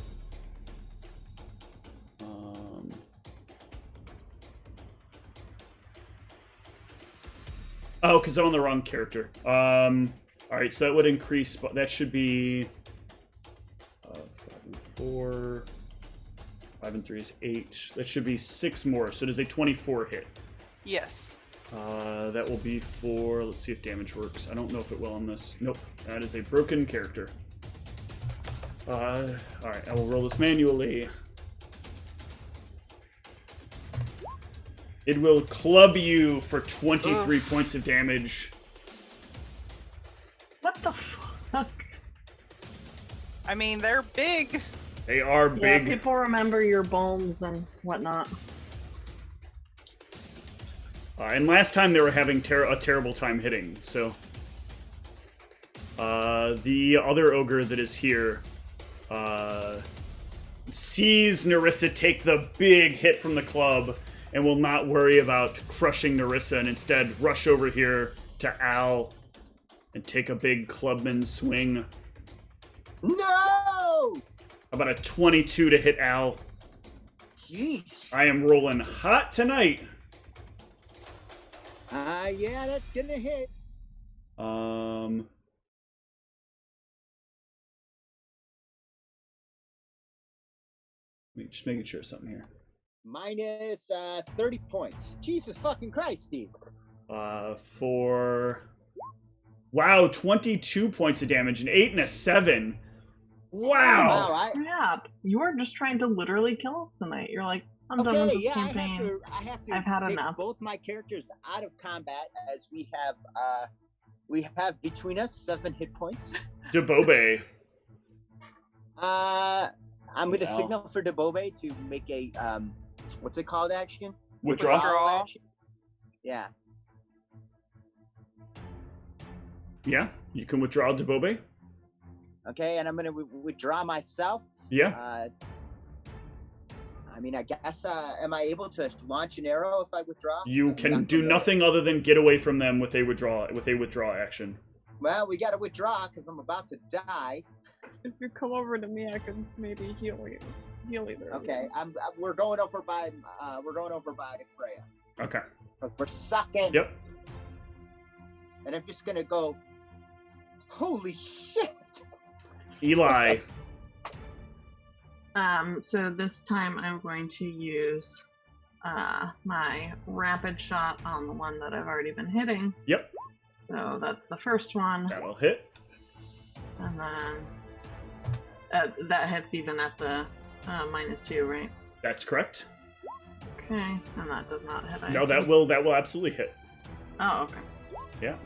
Oh, because I'm on the wrong character. Alright, so that would increase, but that should be 5 and 4. 5 and 3 is 8. That should be 6 more, so it is a 24 hit. Yes. That will be for, let's see if damage works. I don't know if it will on this. Nope, that is a broken character. Alright, I will roll this manually. It will club you for 23 points of damage. What the fuck? I mean, they're big. They are Yeah, big. people remember your bones and whatnot. And last time they were having a terrible time hitting, so... the other ogre that is here sees Narissa take the big hit from the club and will not worry about crushing Narissa and instead rush over here to Al and take a big clubman swing. No! How about a 22 to hit Al? Jeez. I am rolling hot tonight. Yeah, that's gonna hit. Just making sure something here. Minus 30 points. Jesus fucking Christ, Steve. Wow, 22 points of damage, an 8 and a 7. Wow. Wow, Crap. You are just trying to literally kill us tonight. You're like, I'm done with this campaign. I have to I've had take enough. both my characters out of combat as we have between us 7 hit points. Debobe. I'm gonna signal for Debobe to make a what's it called action? Withdraw. Action. Yeah. Yeah, you can withdraw Debobe. Okay, and I'm gonna withdraw myself. Yeah. I mean, I guess, am I able to launch an arrow if I withdraw? You can do nothing other than get away from them with a withdraw action. Well, we gotta withdraw because I'm about to die. If you come over to me, I can maybe heal you. Heal either. Okay, we're going over by Freya. Okay. We're sucking. Yep. And I'm just gonna go. Holy shit! Eli. So this time I'm going to use my rapid shot on the one that I've already been hitting. Yep. So that's the first one. That'll hit. And then that hits even at the -2, right? That's correct. Okay, and that does not hit. No, that will absolutely hit. Oh, okay. Yeah.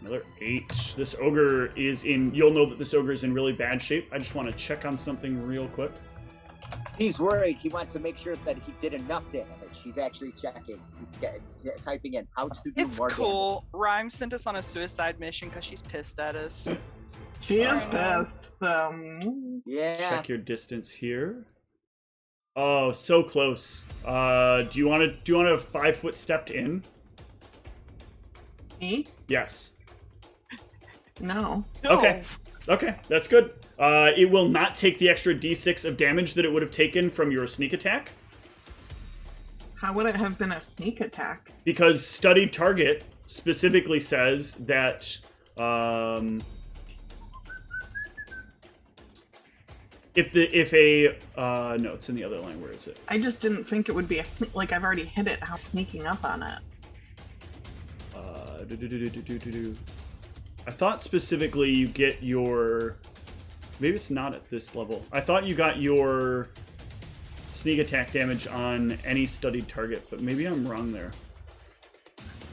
Another 8. This ogre is in... You'll know that this ogre is in really bad shape. I just want to check on something real quick. He's worried. He wants to make sure that he did enough damage. He's actually checking. He's typing in how to do It's more cool. Rhyme sent us on a suicide mission because she's pissed at us. She is pissed. damage. Yeah. Check your distance here. Oh, so close. Do you want to 5 foot stepped in? Me? Yes. No. Okay. Okay, that's good. It will not take the extra d6 of damage that it would have taken from your sneak attack. How would it have been a sneak attack? Because studied target specifically says that if a no, it's in the other line. Where is it? I just didn't think it would be like I've already hit it. How sneaking up on it? I thought specifically you get your... Maybe it's not at this level. I thought you got your sneak attack damage on any studied target, but maybe I'm wrong there.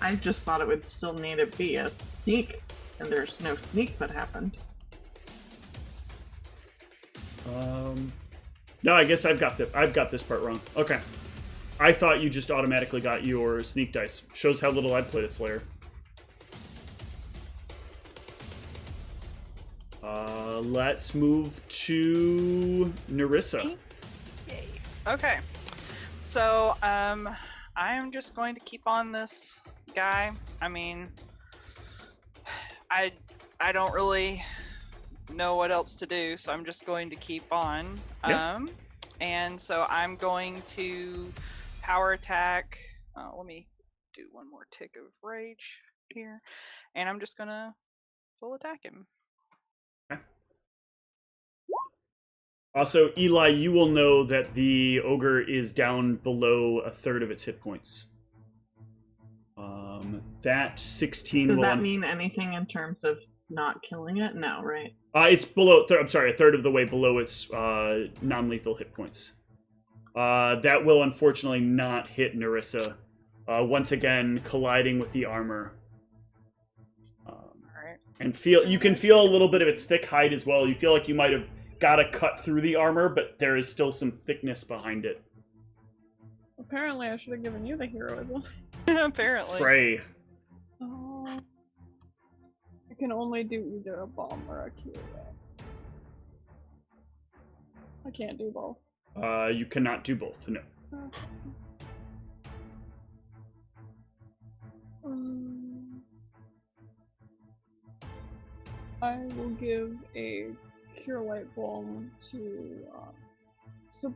I just thought it would still need to be a sneak, and there's no sneak that happened. No, I guess I've got this part wrong. Okay. I thought you just automatically got your sneak dice. Shows how little I've played a Slayer. Let's move to Narissa. Yay. Okay. So, I am just going to keep on this guy. I mean, I don't really know what else to do, so I'm just going to keep on. Yeah. And so I'm going to power attack. Let me do one more tick of rage here, and I'm just gonna full attack him. Okay. Also, Eli, you will know that the ogre is down below a third of its hit points. That 16 Does will... that mean anything in terms of not killing it? No, right? It's below... I'm sorry, a third of the way below its non-lethal hit points. That will unfortunately not hit Narissa. Once again, colliding with the armor. Alright. And you can feel a little bit of its thick hide as well. You feel like you might have got to cut through the armor, but there is still some thickness behind it. Apparently, I should have given you the heroism. Apparently. Frey. Oh. I can only do either a bomb or a cure. I can't do both. You cannot do both, no. I will give a Cure Light Balm to. Does the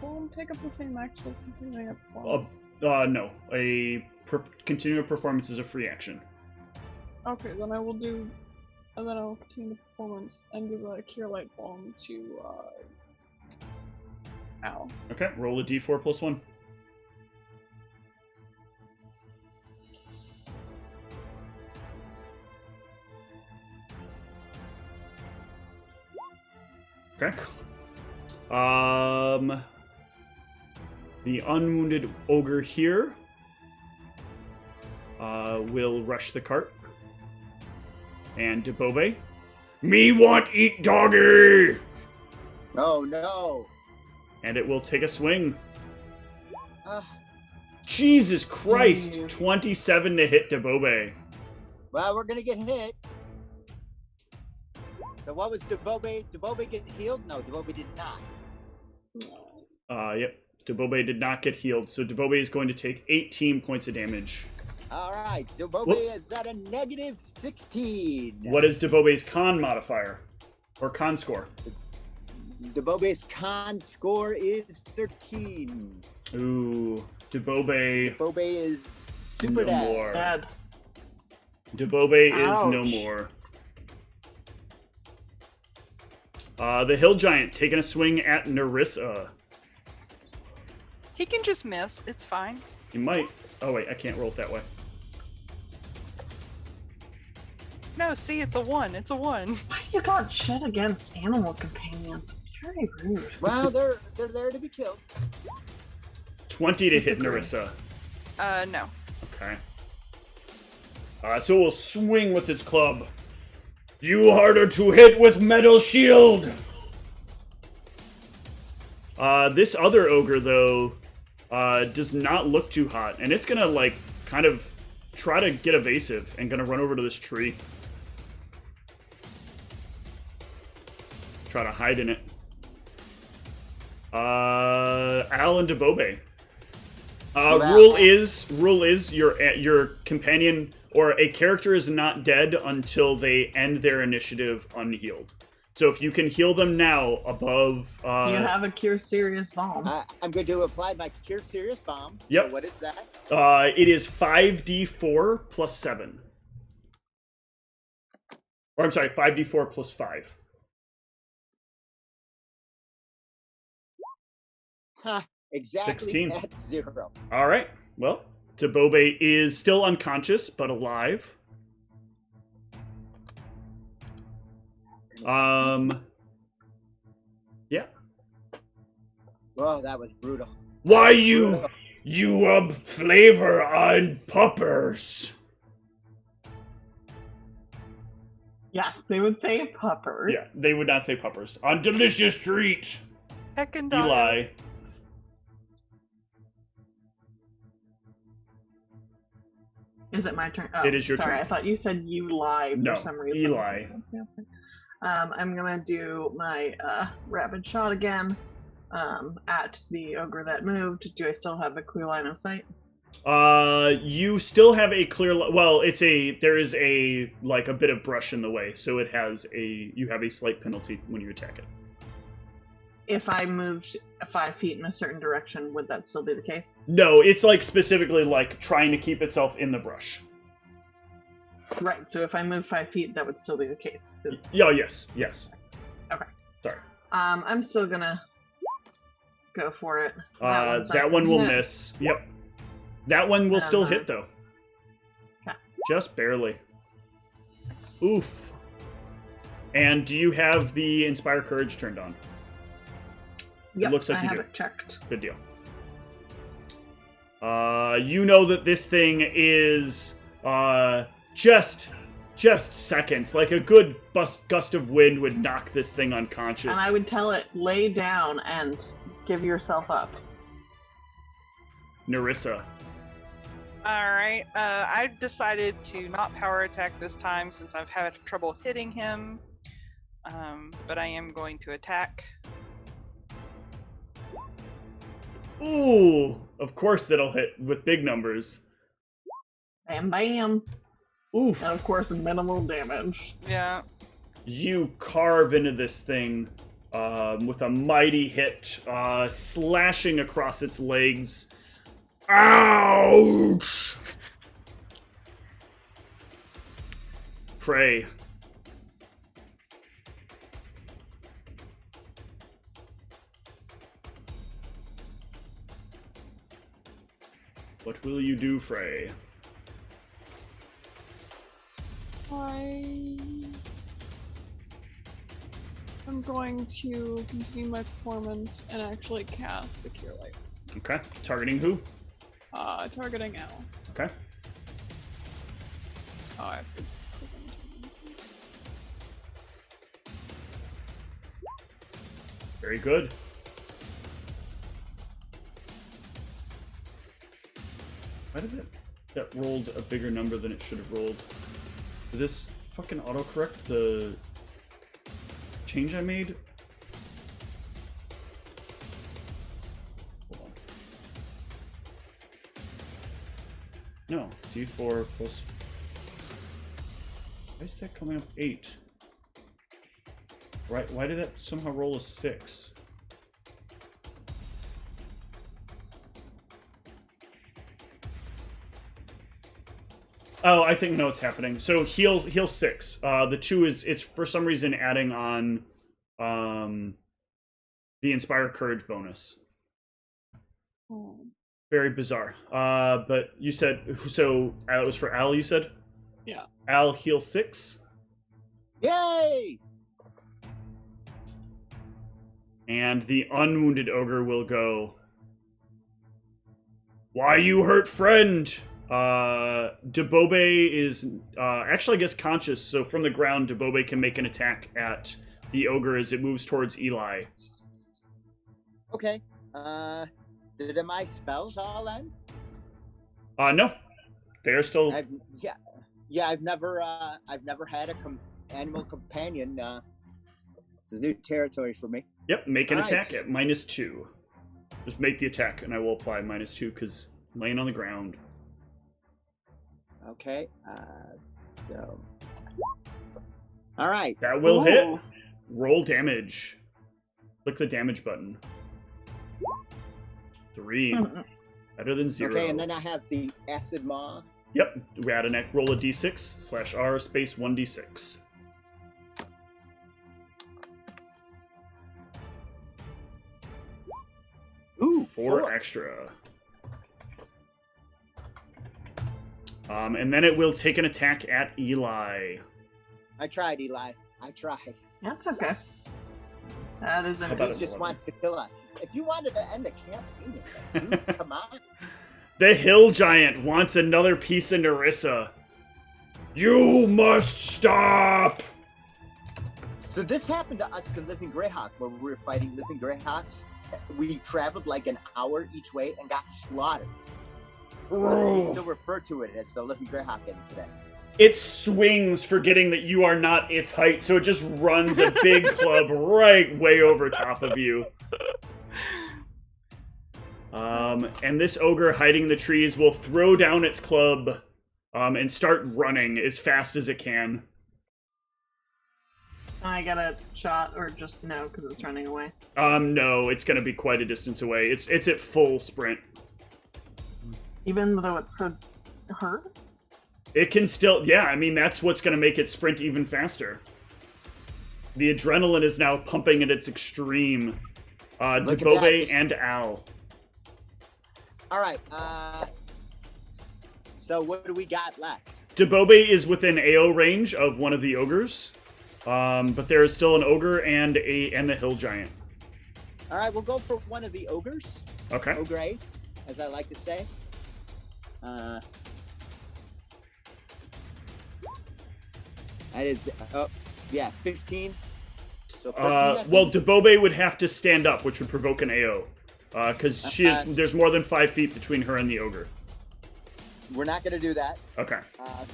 balm take up the same action as continuing a performance? No. Continuing performance is a free action. Okay, then I will do. And then I will continue the performance and give a Cure Light Balm to. Al. Okay, roll a d4 plus 1. Okay. The unwounded ogre here will rush the cart. And Debobe. Me want eat doggy! Oh no! And it will take a swing. Jesus Christ! 27 to hit Debobe. Well, we're gonna get hit. So what was Debobe? Debobe get healed? No, Debobe did not. Yep. Debobe did not get healed, so Debobe is going to take 18 points of damage. Alright, Debobe has got a negative 16. What is Debobe's con modifier? Or con score? Debobe's con score is 13. Ooh, Debobe is super no more. Dead. Debobe is no Ouch. more. The Hill Giant taking a swing at Narissa. He can just miss. It's fine. He might. Oh wait, I can't roll it that way. No, see, it's a 1. It's a 1. Why you got shit against animal companions? It's very rude. Well, they're there to be killed. 20 to hit Narissa. No. Okay. So we'll swing with its club. You harder to hit with metal shield! This other ogre, though, does not look too hot. And it's gonna, like, kind of try to get evasive and gonna run over to this tree. Try to hide in it. Al and Debobe. Rule is your companion or a character is not dead until they end their initiative unhealed. So if you can heal them now above... you have a Cure Serious Bomb. I'm going to apply my Cure Serious Bomb. Yep. So what is that? It is 5d4 plus 7. Or I'm sorry, 5d4 plus 5. Exactly 16. at 0. All right. Well, Debobe is still unconscious, but alive. Yeah. Well, that was brutal. Why you flavor on puppers? Yeah, they would say puppers. Yeah, they would not say puppers. On delicious treat, Heckin' Eli. Is it my turn? Oh, It is your sorry, turn. I thought you said you lie No, for some reason. Eli. I'm gonna do my rapid shot again at the ogre that moved. Do I still have a clear line of sight? You still have a clear. Well, there is a bit of brush in the way, so you have a slight penalty when you attack it. If I moved 5 feet in a certain direction, would that still be the case? No, it's specifically trying to keep itself in the brush. Right. So if I move 5 feet, that would still be the case. Yeah. Yes. Okay. Sorry. I'm still gonna go for it. That one will miss. Yep. That one will still hit though. Okay. Just barely. Oof. And do you have the Inspire Courage turned on? Yep, looks like I you have do. it checked. Good deal. You know that this thing is just seconds. Like a good gust of wind would knock this thing unconscious. And I would tell it, lay down and give yourself up. Narissa. Alright, I decided to not power attack this time since I've had trouble hitting him. But I am going to attack. Ooh, of course that'll hit with big numbers. Bam, bam. Oof. And of course, minimal damage. Yeah. You carve into this thing with a mighty hit, slashing across its legs. Ouch! Frey. What will you do, Frey? I'm going to continue my performance and actually cast the Cure Light. Okay. Targeting who? Targeting Al. Okay. Oh, I have to click on Very good. Why did that rolled a bigger number than it should have rolled? Did this fucking autocorrect the change I made? Hold on. No, D4 plus. Why is that coming up 8? Right? Why did that somehow roll a 6? Oh, I think no, it's happening. So heal 6. The 2 is it's for some reason adding on the Inspire Courage bonus. Oh. Very bizarre. But you said so. It was for Al. You said. Yeah. Al heal 6. Yay! And the unwounded ogre will go. Why you hurt, friend? Debobe is actually, I guess, conscious. So from the ground, Debobe can make an attack at the ogre as it moves towards Eli. Okay. Did my spells all end? No, they are still. I've never had a animal companion. This is new territory for me. Yep, make an All right. attack at -2. Just make the attack, and I will apply -2 because laying on the ground. Okay. So. All right. That will Ooh. hit. Roll damage. Click the damage button. 3. Better than 0. Okay, and then I have the acid maw. Yep. We add an roll a d6/R space 1d6. Ooh, 4 extra. And then it will take an attack at Eli. I tried, Eli. I tried. That's okay. That is How a about He it, just 11? wants to kill us. If you wanted to end the campaign, dude, come on. The hill giant wants another piece of Narissa. You must stop! So this happened to us in Living Greyhawk, where we were fighting Living Greyhawks. We traveled like an hour each way and got slaughtered. But we still refer to it as the Living Greyhawk incident. It swings, forgetting that you are not its height, so it just runs a big club right way over top of you. And this ogre hiding in the trees will throw down its club and start running as fast as it can. I got a shot, or just no, because it's running away. No, it's going to be quite a distance away. It's at full sprint. Even though it's so hurt? It can still, yeah, I mean, that's what's going to make it sprint even faster. The adrenaline is now pumping at its extreme. Look at Debobe that. and Al. All right. So what do we got left? Debobe is within AO range of one of the ogres. But there is still an ogre and the hill giant. All right, we'll go for one of the ogres. Okay. Ogres, as I like to say. That is, 15. So 14, I think. Well, Debobe would have to stand up, which would provoke an AO. Because there's more than 5 feet between her and the ogre. We're not going to do that. Okay.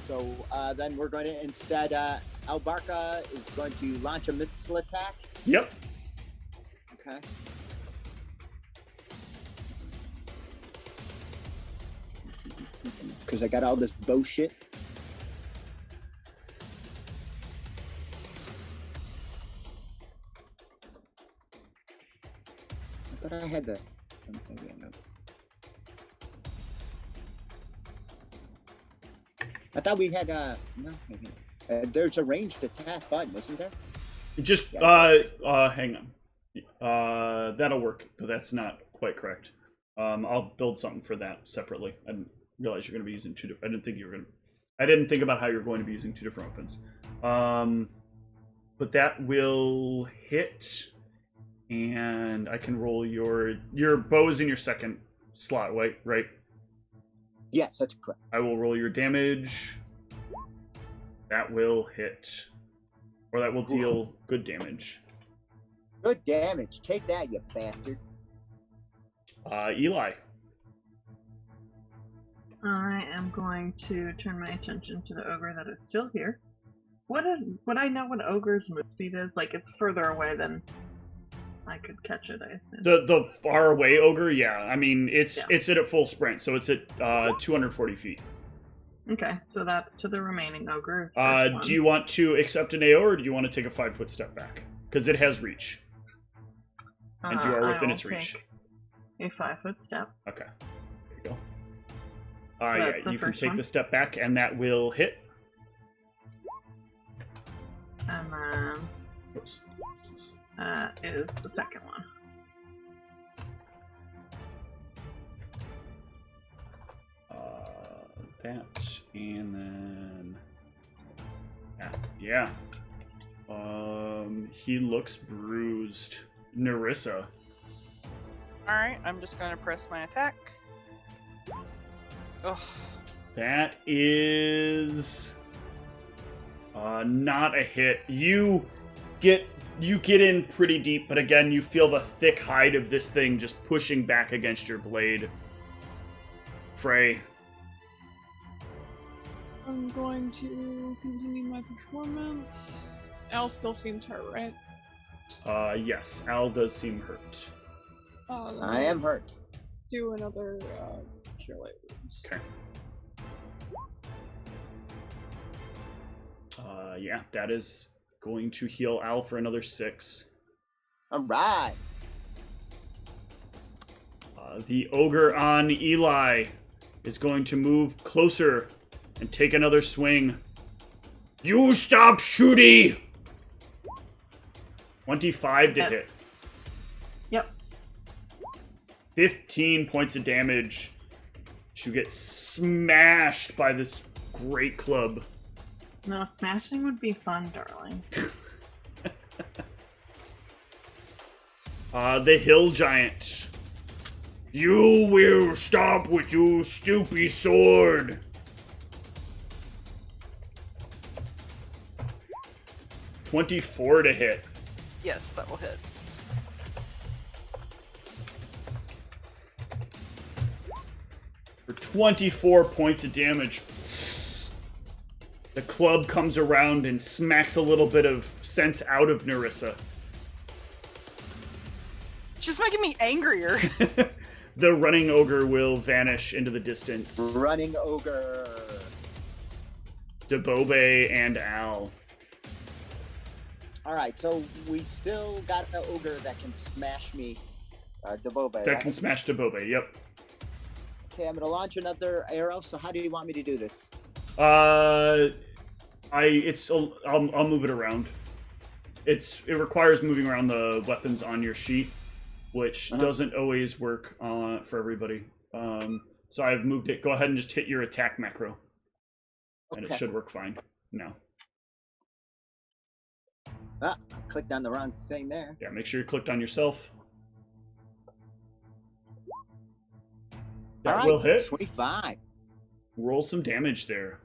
So then we're going to instead, Albarca is going to launch a missile attack. Yep. Okay. Because I got all this bullshit. I thought I had the... Maybe I know. I thought we had, no, maybe. There's a ranged attack button, isn't there? Just, hang on. That'll work, but that's not quite correct. I'll build something for that separately. I didn't realize you're going to be using two different... I didn't think about how you're going to be using two different weapons. But that will hit, and I can roll your bow's in your second slot, right? Yes, that's correct. I will roll your damage. That will hit. Or that will deal good damage. Good damage. Take that, you bastard. Eli. I am going to turn my attention to the ogre that is still here. Would I know what ogre's move speed is? Like, it's further away than I could catch it, I assume. The far away ogre, yeah. I mean, it's at full sprint, so it's at 240 feet. Okay, so that's to the remaining ogre. Do you want to accept an AO, or do you want to take a 5-foot step back? Because it has reach. And you are within its reach. A 5-foot step. Okay. There you go. Yeah, you can take the step back, and that will hit. And then... Oops. is the second one. That, and then... Yeah. He looks bruised. Narissa. Alright, I'm just going to press my attack. Ugh. That is... not a hit. You get in pretty deep, but again, you feel the thick hide of this thing just pushing back against your blade. Frey. I'm going to continue my performance. Al still seems hurt, right? Yes, Al does seem hurt. I am hurt. Do another cure light wounds. Okay. Yeah, that is going to heal Al for another 6. All right. The ogre on Eli is going to move closer and take another swing. You stop shooting! 25 to hit. Yep. 15 points of damage. You get smashed by this great club. No, smashing would be fun, darling. The hill giant. You will stop with your stupid sword. $24 to hit. Yes, that will hit. For 24 points of damage. The club comes around and smacks a little bit of sense out of Narissa. She's making me angrier. The running ogre will vanish into the distance. Running ogre. Debobe and Al. Alright, so we still got an ogre that can smash me. Debobe, That right? can smash Debobe, yep. Okay, I'm gonna launch another arrow, so how do you want me to do this? I'll move it around. It requires moving around the weapons on your sheet, which doesn't always work for everybody. So I've moved it. Go ahead and just hit your attack macro, and it should work fine now. Ah, I clicked on the wrong thing there. Yeah, make sure you clicked on yourself. That will hit. 25. Roll some damage there.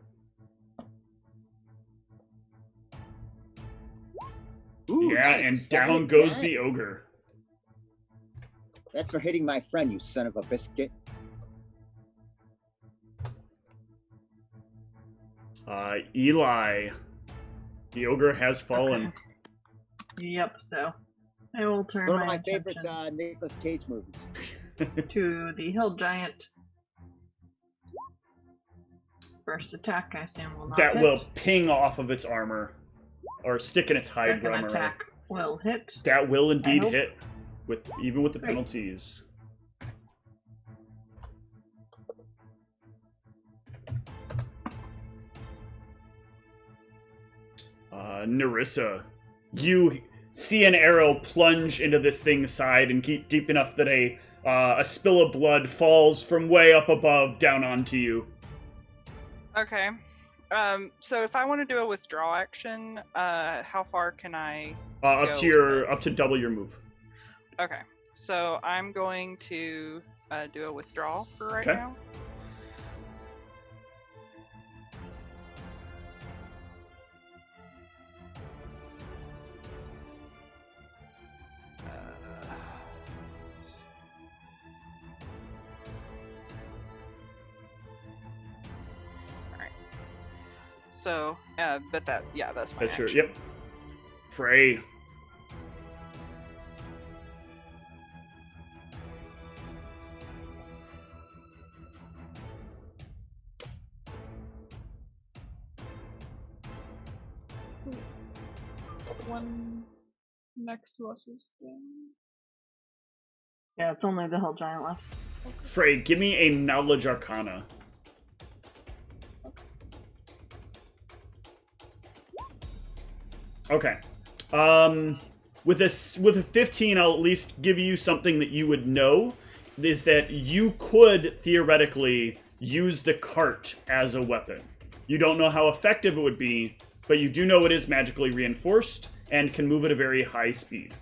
Ooh, Yeah, nice. and 7 down goes again. the ogre. That's for hitting my friend, you son of a biscuit. Eli. The ogre has fallen. Okay. Yep, so I will turn One of my attention favorite Nicolas Cage movies. to the hill giant. First attack, I assume, will not That hit. will ping off of its armor. Or stick in its hide Second armor. attack will hit. That will indeed hope. hit. Even with the Great. penalties. Narissa, you see an arrow plunge into this thing's side and keep deep enough that a spill of blood falls from way up above down onto you. Okay. So if I want to do a withdraw action, how far can I Up go to your with it? up to double your move. Okay. So I'm going to do a withdrawal for right Okay. now. Alright. So, but that's my That's your action. yep. Frey. One next to us is down. Yeah, it's only the hill giant left. Frey, give me a knowledge arcana. Okay. With a 15, I'll at least give you something that you would know, is that you could theoretically use the cart as a weapon. You don't know how effective it would be, but you do know it is magically reinforced and can move at a very high speed.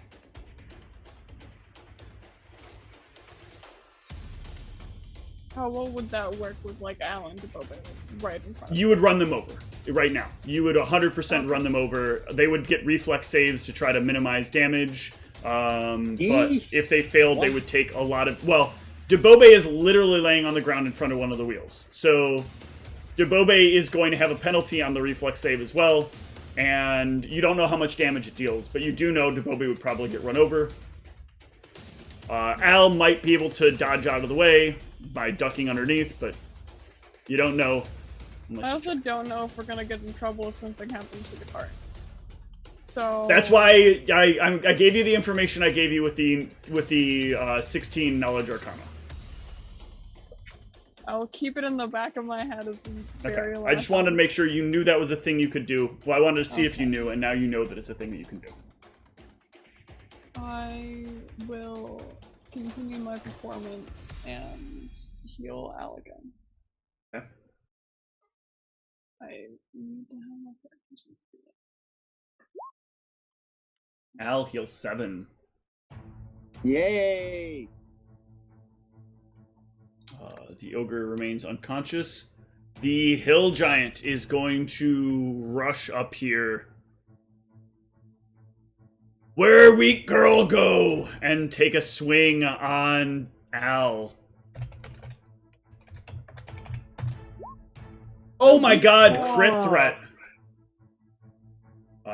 How well would that work with like Alan to Boba right in front of You would run them over right now. You would 100% run them over. They would get reflex saves to try to minimize damage. But if they failed, they would take a lot of... Well, Debobe is literally laying on the ground in front of one of the wheels. So Debobe is going to have a penalty on the reflex save as well. And you don't know how much damage it deals, but you do know Debobe would probably get run over. Al might be able to dodge out of the way by ducking underneath, but you don't know. I also don't know if we're gonna get in trouble if something happens to the cart. So that's why I gave you the information I gave you with the 16 knowledge arcana. I'll keep it in the back of my head as very Okay. I just wanted to make sure you knew that was a thing you could do. Well, I wanted to see if you knew, and now you know that it's a thing that you can do. I will continue my performance and heal Al again. Okay. I need to have my characters. Al heals 7. Yay! The ogre remains unconscious. The hill giant is going to rush up here. Where weak girl go? And take a swing on Al. Oh my god, crit threat.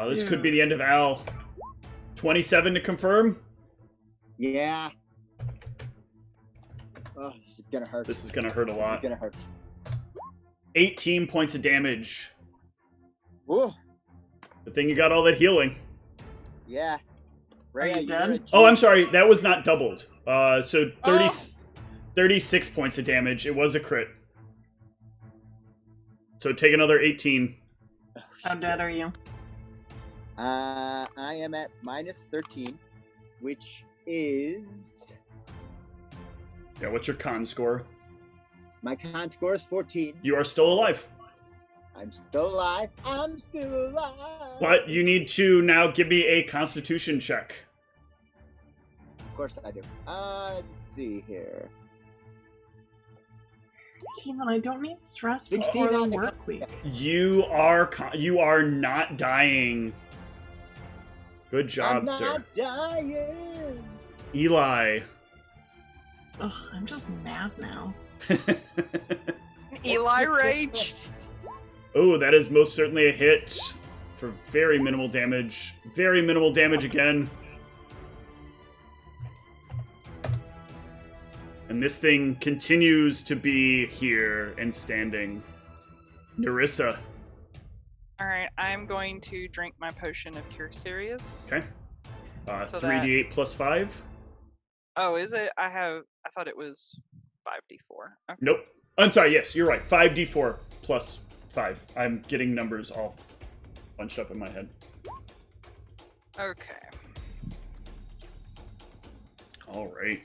This could be the end of Al. 27 to confirm? Yeah. Oh, this is gonna hurt. This is gonna hurt a lot. This is gonna hurt. 18 points of damage. Ooh. Good thing you got all that healing. Yeah. Are you dead? Oh, I'm sorry. That was not doubled. So 36 points of damage. It was a crit. So take another 18. How dead are you? I am at minus 13, which is... Yeah, what's your con score? My con score is 14. You are still alive. I'm still alive. I'm still alive. But you need to now give me a constitution check. Of course I do. Let's see here. Steven, I don't need stress 16 before the on the work week. You are not dying. Good job, I'm not sir. dying. Eli. Ugh, I'm just mad now. Eli Rage. Oh, that is most certainly a hit for very minimal damage. Very minimal damage again. And this thing continues to be here and standing. Nerissa. All right, I'm going to drink my potion of Cure Serious. Okay. So 3d8 plus 5. Oh, is it? I thought it was 5d4. Okay. Nope. I'm sorry, yes, you're right. 5d4 plus 5. I'm getting numbers all bunched up in my head. Okay. All right.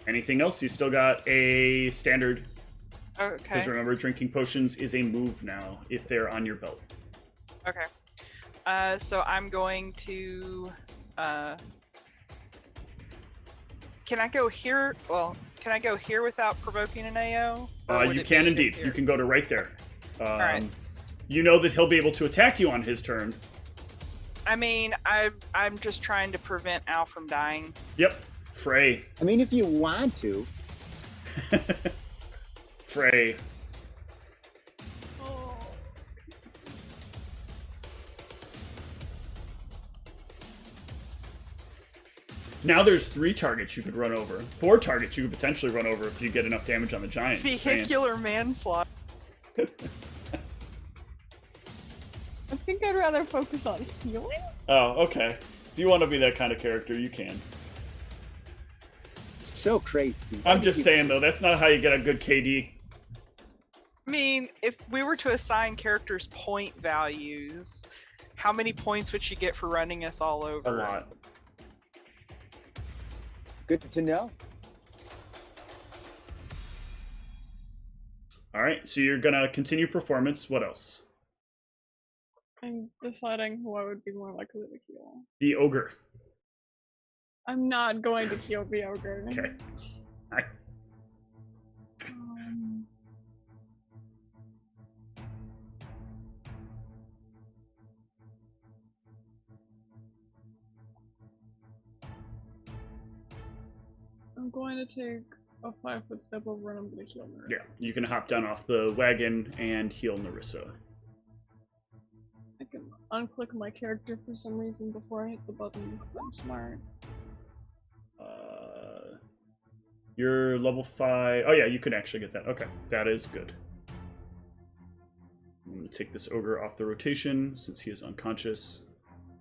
Anything else? You still got a standard. Okay. Because remember, drinking potions is a move now if they're on your belt. Okay. So I'm going to. Can I go here? Well, can I go here without provoking an AO? You can indeed. You can go to right there. All right. You know that he'll be able to attack you on his turn. I mean, I'm just trying to prevent Al from dying. Yep. Frey. I mean, if you want to. Frey. Oh. Now there's 3 targets you could run over. 4 targets you could potentially run over if you get enough damage on the giant. Vehicular manslaughter. I think I'd rather focus on healing. Oh, okay. If you want to be that kind of character, you can. So crazy. I'm just saying, though, that's not how you get a good KD. I mean, if we were to assign characters point values, how many points would she get for running us all over? A lot. Good to know. Alright, so you're gonna continue performance. What else? I'm deciding who I would be more likely to heal. The ogre. I'm not going to heal the ogre. Okay. Alright. I'm going to take a 5-foot step over and I'm going to heal Nerissa. Yeah, you can hop down off the wagon and heal Nerissa. I can unclick my character for some reason before I hit the button because I'm smart. You're level 5. Oh yeah, you can actually get that. Okay, that is good. I'm going to take this ogre off the rotation since he is unconscious.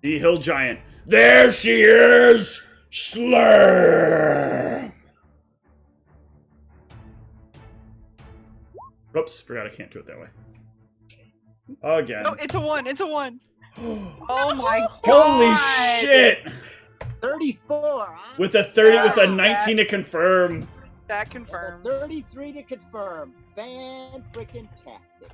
The hill giant. There she is! Slam! Oops, forgot I can't do it that way. Again. No, it's a 1. It's a 1. Oh my god! Holy shit! 34. Huh? With a 30, with a 19 to confirm. That confirms. 33 to confirm. Fan-freaking-tastic.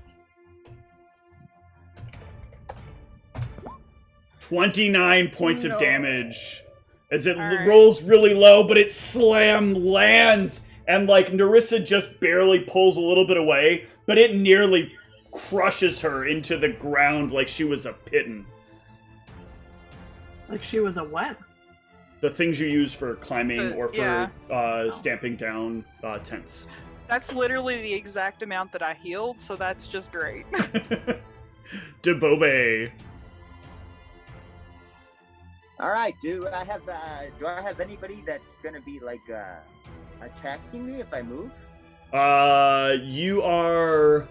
29 points of damage. As it All right. rolls really low, but it lands. And like Nerissa just barely pulls a little bit away, but it nearly crushes her into the ground like she was a pitten. Like she was a what? The things you use for climbing or for yeah. stamping down tents. That's literally the exact amount that I healed, so that's just great. Debobe. All right. Do I have anybody that's gonna be like attacking me if I move? You are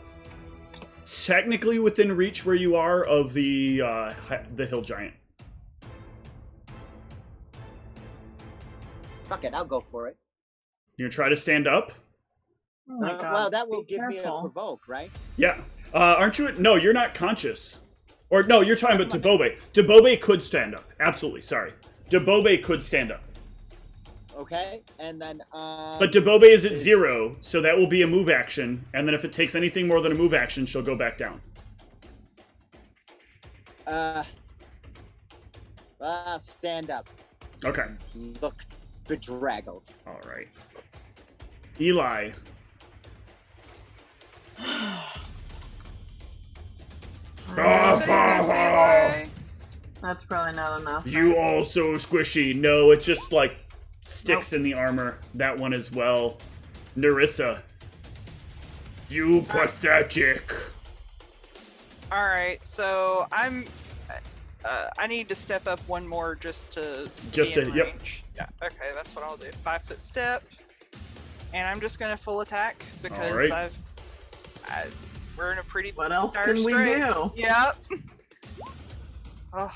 technically within reach where you are of the hill giant. Fuck it, I'll go for it. You're gonna try to stand up? Oh my god. Well, that will Be give me a careful. provoke, right? Yeah. Aren't you? No, you're not conscious. Or no, you're talking about Debobe. Debobe could stand up. Absolutely, sorry. Debobe could stand up. Okay, and then But Debobe is at 0, so that will be a move action. And then if it takes anything more than a move action, she'll go back down. Stand up. Okay. Look bedraggled. All right. Eli. That's probably not enough. You also squishy. No, it just like sticks in the armor. That one as well. Nerissa. You pathetic. Alright, so I need to step up one more just to Just be in to- yep. range. Yeah, okay, that's what I'll do. 5-foot step. And I'm just gonna full attack because Alright. I've We're in a pretty What else dire can we straits. do? Yep. Oh,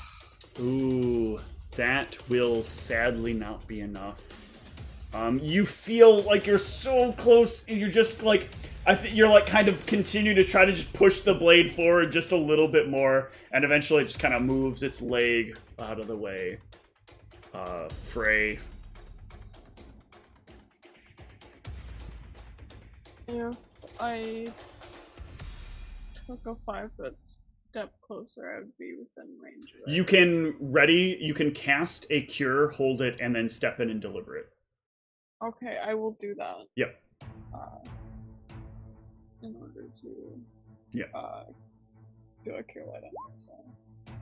Ooh, that will sadly not be enough. You feel like you're so close, and you're just like, I think you're like kind of continue to try to just push the blade forward just a little bit more, and eventually it just kind of moves its leg out of the way. Frey. If I took a 5-foot step closer, I would be within range. Right? You can cast a cure, hold it, and then step in and deliver it. Okay, I will do that. Yep. In order to Yep. do a cure light on myself.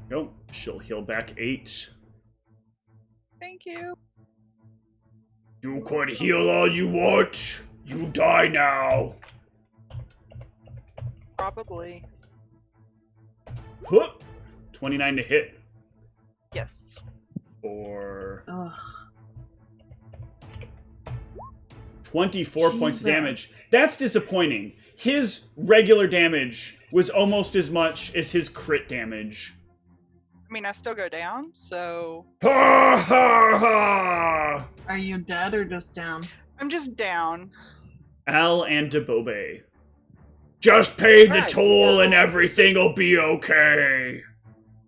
Go. She'll heal back 8. thank you. You could heal all you want. You die now. Probably. Whoop. 29 to hit. Yes. For Ugh. 24 points of Jesus. damage. That's disappointing. His regular damage was almost as much as his crit damage. I mean, I still go down, so Ha ha ha! Are you dead or just down? I'm just down. Al and Debobe. Just pay the Right, toll yeah. and everything will be okay.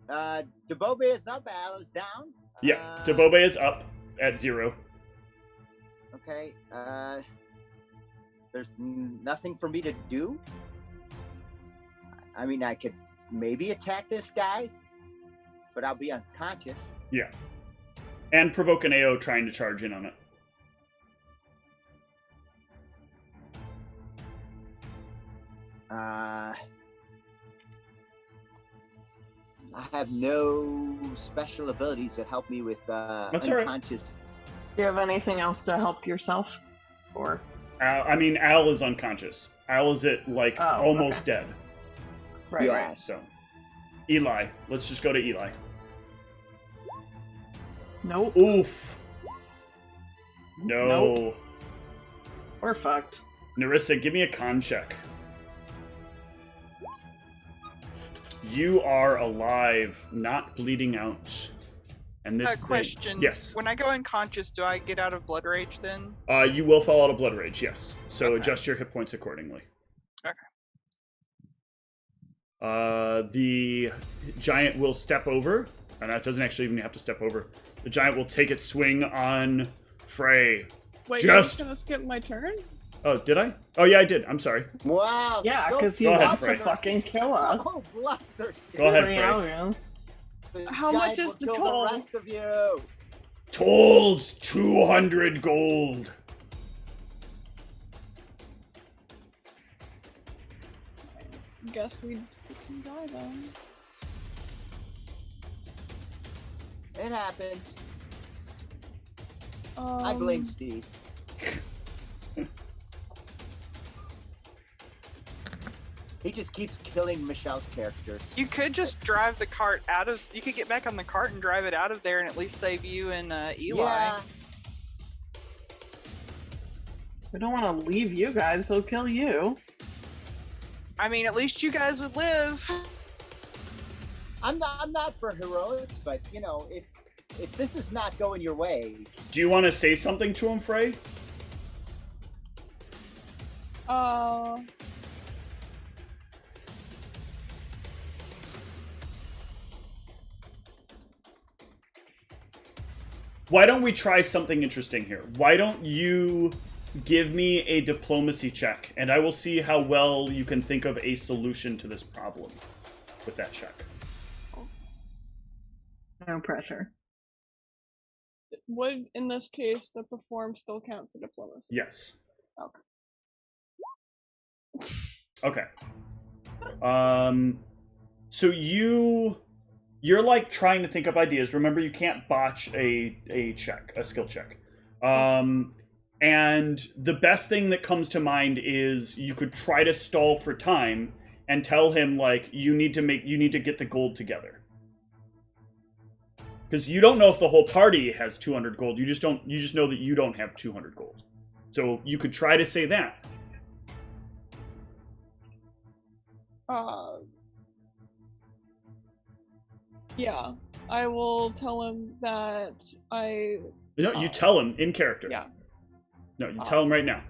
Debobe is up, Al is down. Yeah, Debobe is up at 0. Okay. There's nothing for me to do. I mean, I could maybe attack this guy, but I'll be unconscious. Yeah. And provoke an AO trying to charge in on it. I have no special abilities that help me with That's all right. unconscious. Do you have anything else to help yourself? Or Al is unconscious. Al is at, like, Oh, almost okay. dead. right, Yeah. right. So, Eli. Let's just go to Eli. Nope. Oof. No. Nope. We're fucked. Narissa, give me a con check. You are alive, not bleeding out. And this thing- Question. Yes. When I go unconscious, do I get out of blood rage then? You will fall out of blood rage, yes. So Okay. adjust your hit points accordingly. Okay. The giant will step over. And that doesn't actually even have to step over. The giant will take its swing on Frey. Wait, Just- you're just gonna skip my turn? Oh, did I? Oh, yeah, I did. I'm sorry. Wow. Yeah, so because he Go ahead, wants to Frey. fucking kill us. Oh, bloodthirsty. Go ahead, Free Frey. hours. The How much giant is the will kill toll? The rest of you. Toll's 200 gold. Guess we can die then. It happens. I blame Steve. He just keeps killing Michelle's characters. You could just drive the cart out of. You could get back on the cart and drive it out of there, and at least save you and Eli. Yeah. We don't want to leave you guys, they'll kill you. I mean, at least you guys would live. I'm not for heroics, but you know, if this is not going your way, Do you want to say something to him, Frey? Why don't we try something interesting here? Why don't you give me a diplomacy check, and I will see how well you can think of a solution to this problem with that check. No pressure. Would, in this case, the perform still count for diplomacy? Yes. Okay. Okay. So you're like trying to think up ideas. Remember, you can't botch a skill check. And the best thing that comes to mind is you could try to stall for time and tell him, like, you need to get the gold together. Because you don't know if the whole party has 200 gold. You just know that you don't have 200 gold. So you could try to say that. Yeah, I will tell him that No, you tell him in character. Yeah. No, you tell him right now.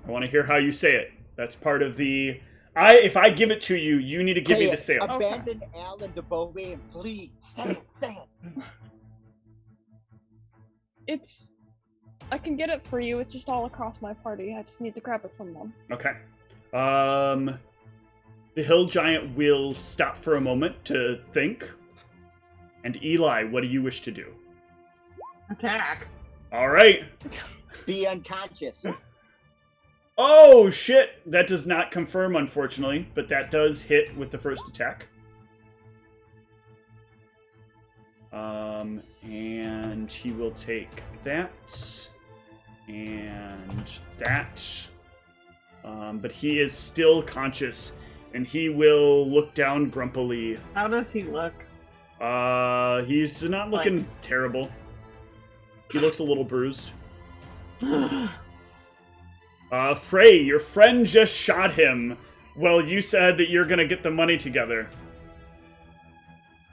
I want to hear how you say it. That's part of the... If I give it to you, you need to give me the sale. Abandon Al and Deboe and please say it. It's... I can get it for you, it's just all across my party. I just need to grab it from them. Okay. The hill giant will stop for a moment to think. And Eli, what do you wish to do? Attack. All right. Be unconscious. Oh, shit. That does not confirm, unfortunately, but that does hit with the first attack. And he will take that and that. But he is still conscious, and he will look down grumpily. How does he look? He's not looking terrible. He looks a little bruised. Frey, your friend just shot him. Well, you said that you're gonna get the money together.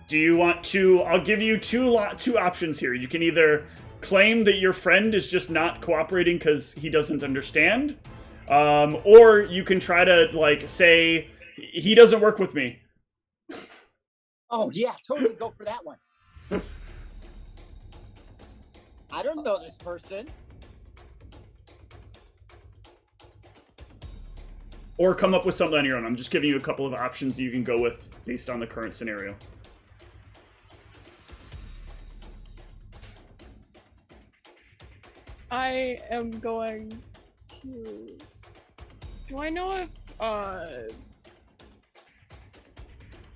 Do you want to... I'll give you two options here. You can either claim that your friend is just not cooperating because he doesn't understand, or you can try to, like, say, he doesn't work with me. Oh, yeah, totally go for that one. I don't know this person. Or come up with something on your own. I'm just giving you a couple of options that you can go with based on the current scenario. I am going to... Do I know if,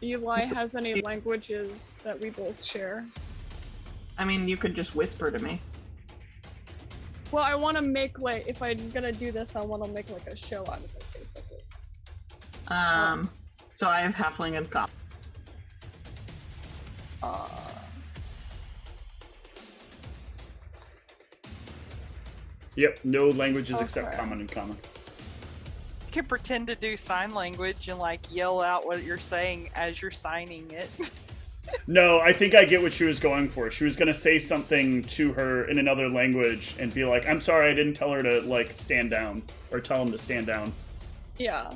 Eli has any languages that we both share? I mean, you could just whisper to me. Well, I want to make, like, if I'm gonna do this, I want to make, like, a show out of it, basically. So I have Halfling and Cop. Yep, no languages except common and common. You can pretend to do sign language and like yell out what you're saying as you're signing it. No, I think I get what she was going for. She was going to say something to her in another language and be like, I'm sorry, I didn't tell her to, like, stand down. Or tell him to stand down. Yeah.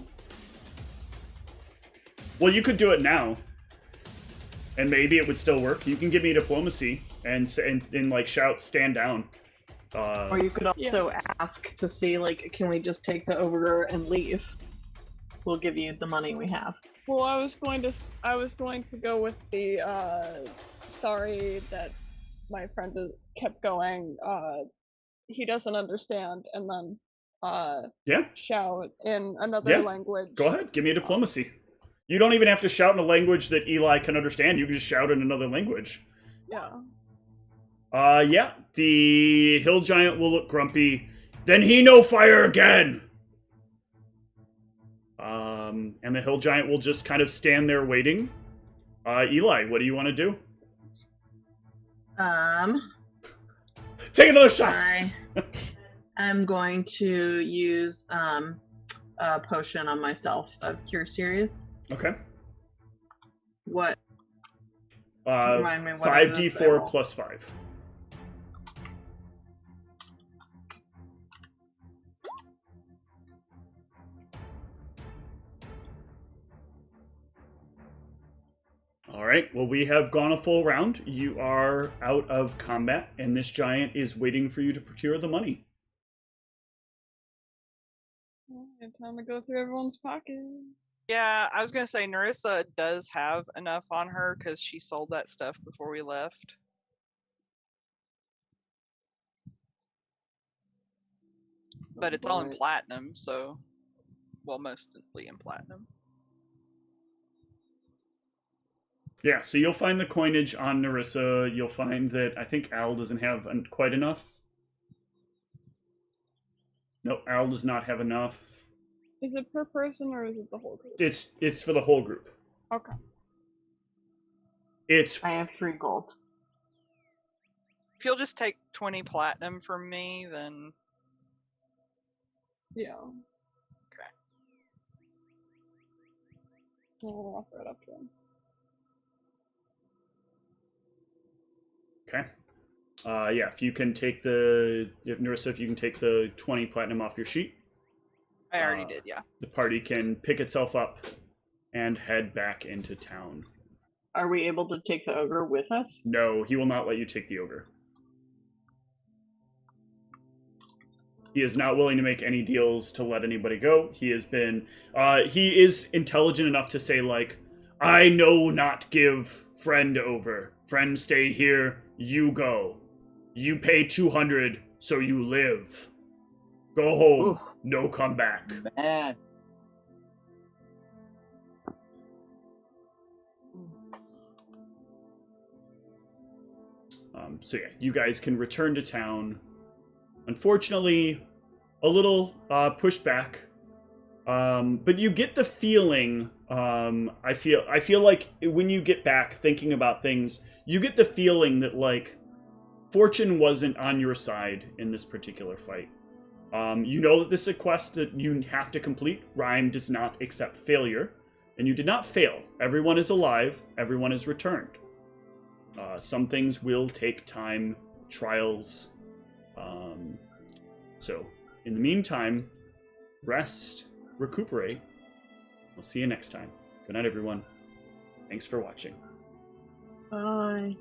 Well, you could do it now. And maybe it would still work. You can give me diplomacy and like, shout, stand down. Or you could also ask to see, like, can we just take the ogre and leave? We'll give you the money we have. Well, I was going to go with the, sorry that my friend kept going, he doesn't understand, and then, shout in another language. Go ahead, give me a diplomacy. You don't even have to shout in a language that Eli can understand, you can just shout in another language. Yeah. Yeah, the hill giant will look grumpy. Then he no fire again! And the hill giant will just kind of stand there waiting. Eli, what do you want to do? Take another shot! I'm going to use a potion on myself of Cure Serious. Okay. What? Remind me what 5d4 plus 5. Alright, well, we have gone a full round. You are out of combat, and this giant is waiting for you to procure the money. Alright, time to go through everyone's pocket. Yeah, I was going to say Narissa does have enough on her because she sold that stuff before we left. But it's all in platinum, so... Well, mostly in platinum. Yeah, so you'll find the coinage on Narissa. You'll find that I think Al doesn't have quite enough. No, Al does not have enough. Is it per person or is it the whole group? It's for the whole group. Okay. I have 3 gold. If you'll just take 20 platinum from me, then... Yeah. I'll offer it up to him. Okay. Yeah, if you can take Narissa, if you can take the 20 platinum off your sheet. I already did, yeah. The party can pick itself up and head back into town. Are we able to take the ogre with us? No, he will not let you take the ogre. He is not willing to make any deals to let anybody go. He has been, he is intelligent enough to say, like, I know not give friend over. Friend stay here, you go. You pay 200, so you live. Go home, Oof. no come back. Man. So yeah, you guys can return to town. Unfortunately, a little pushed back, but you get the feeling. I feel like when you get back, thinking about things, you get the feeling that like fortune wasn't on your side in this particular fight. You know that this is a quest that you have to complete. Rhyme does not accept failure, and you did not fail. Everyone is alive. Everyone is returned. Some things will take time, trials. So, in the meantime, rest, recuperate. We'll see you next time. Good night, everyone. Thanks for watching. Bye.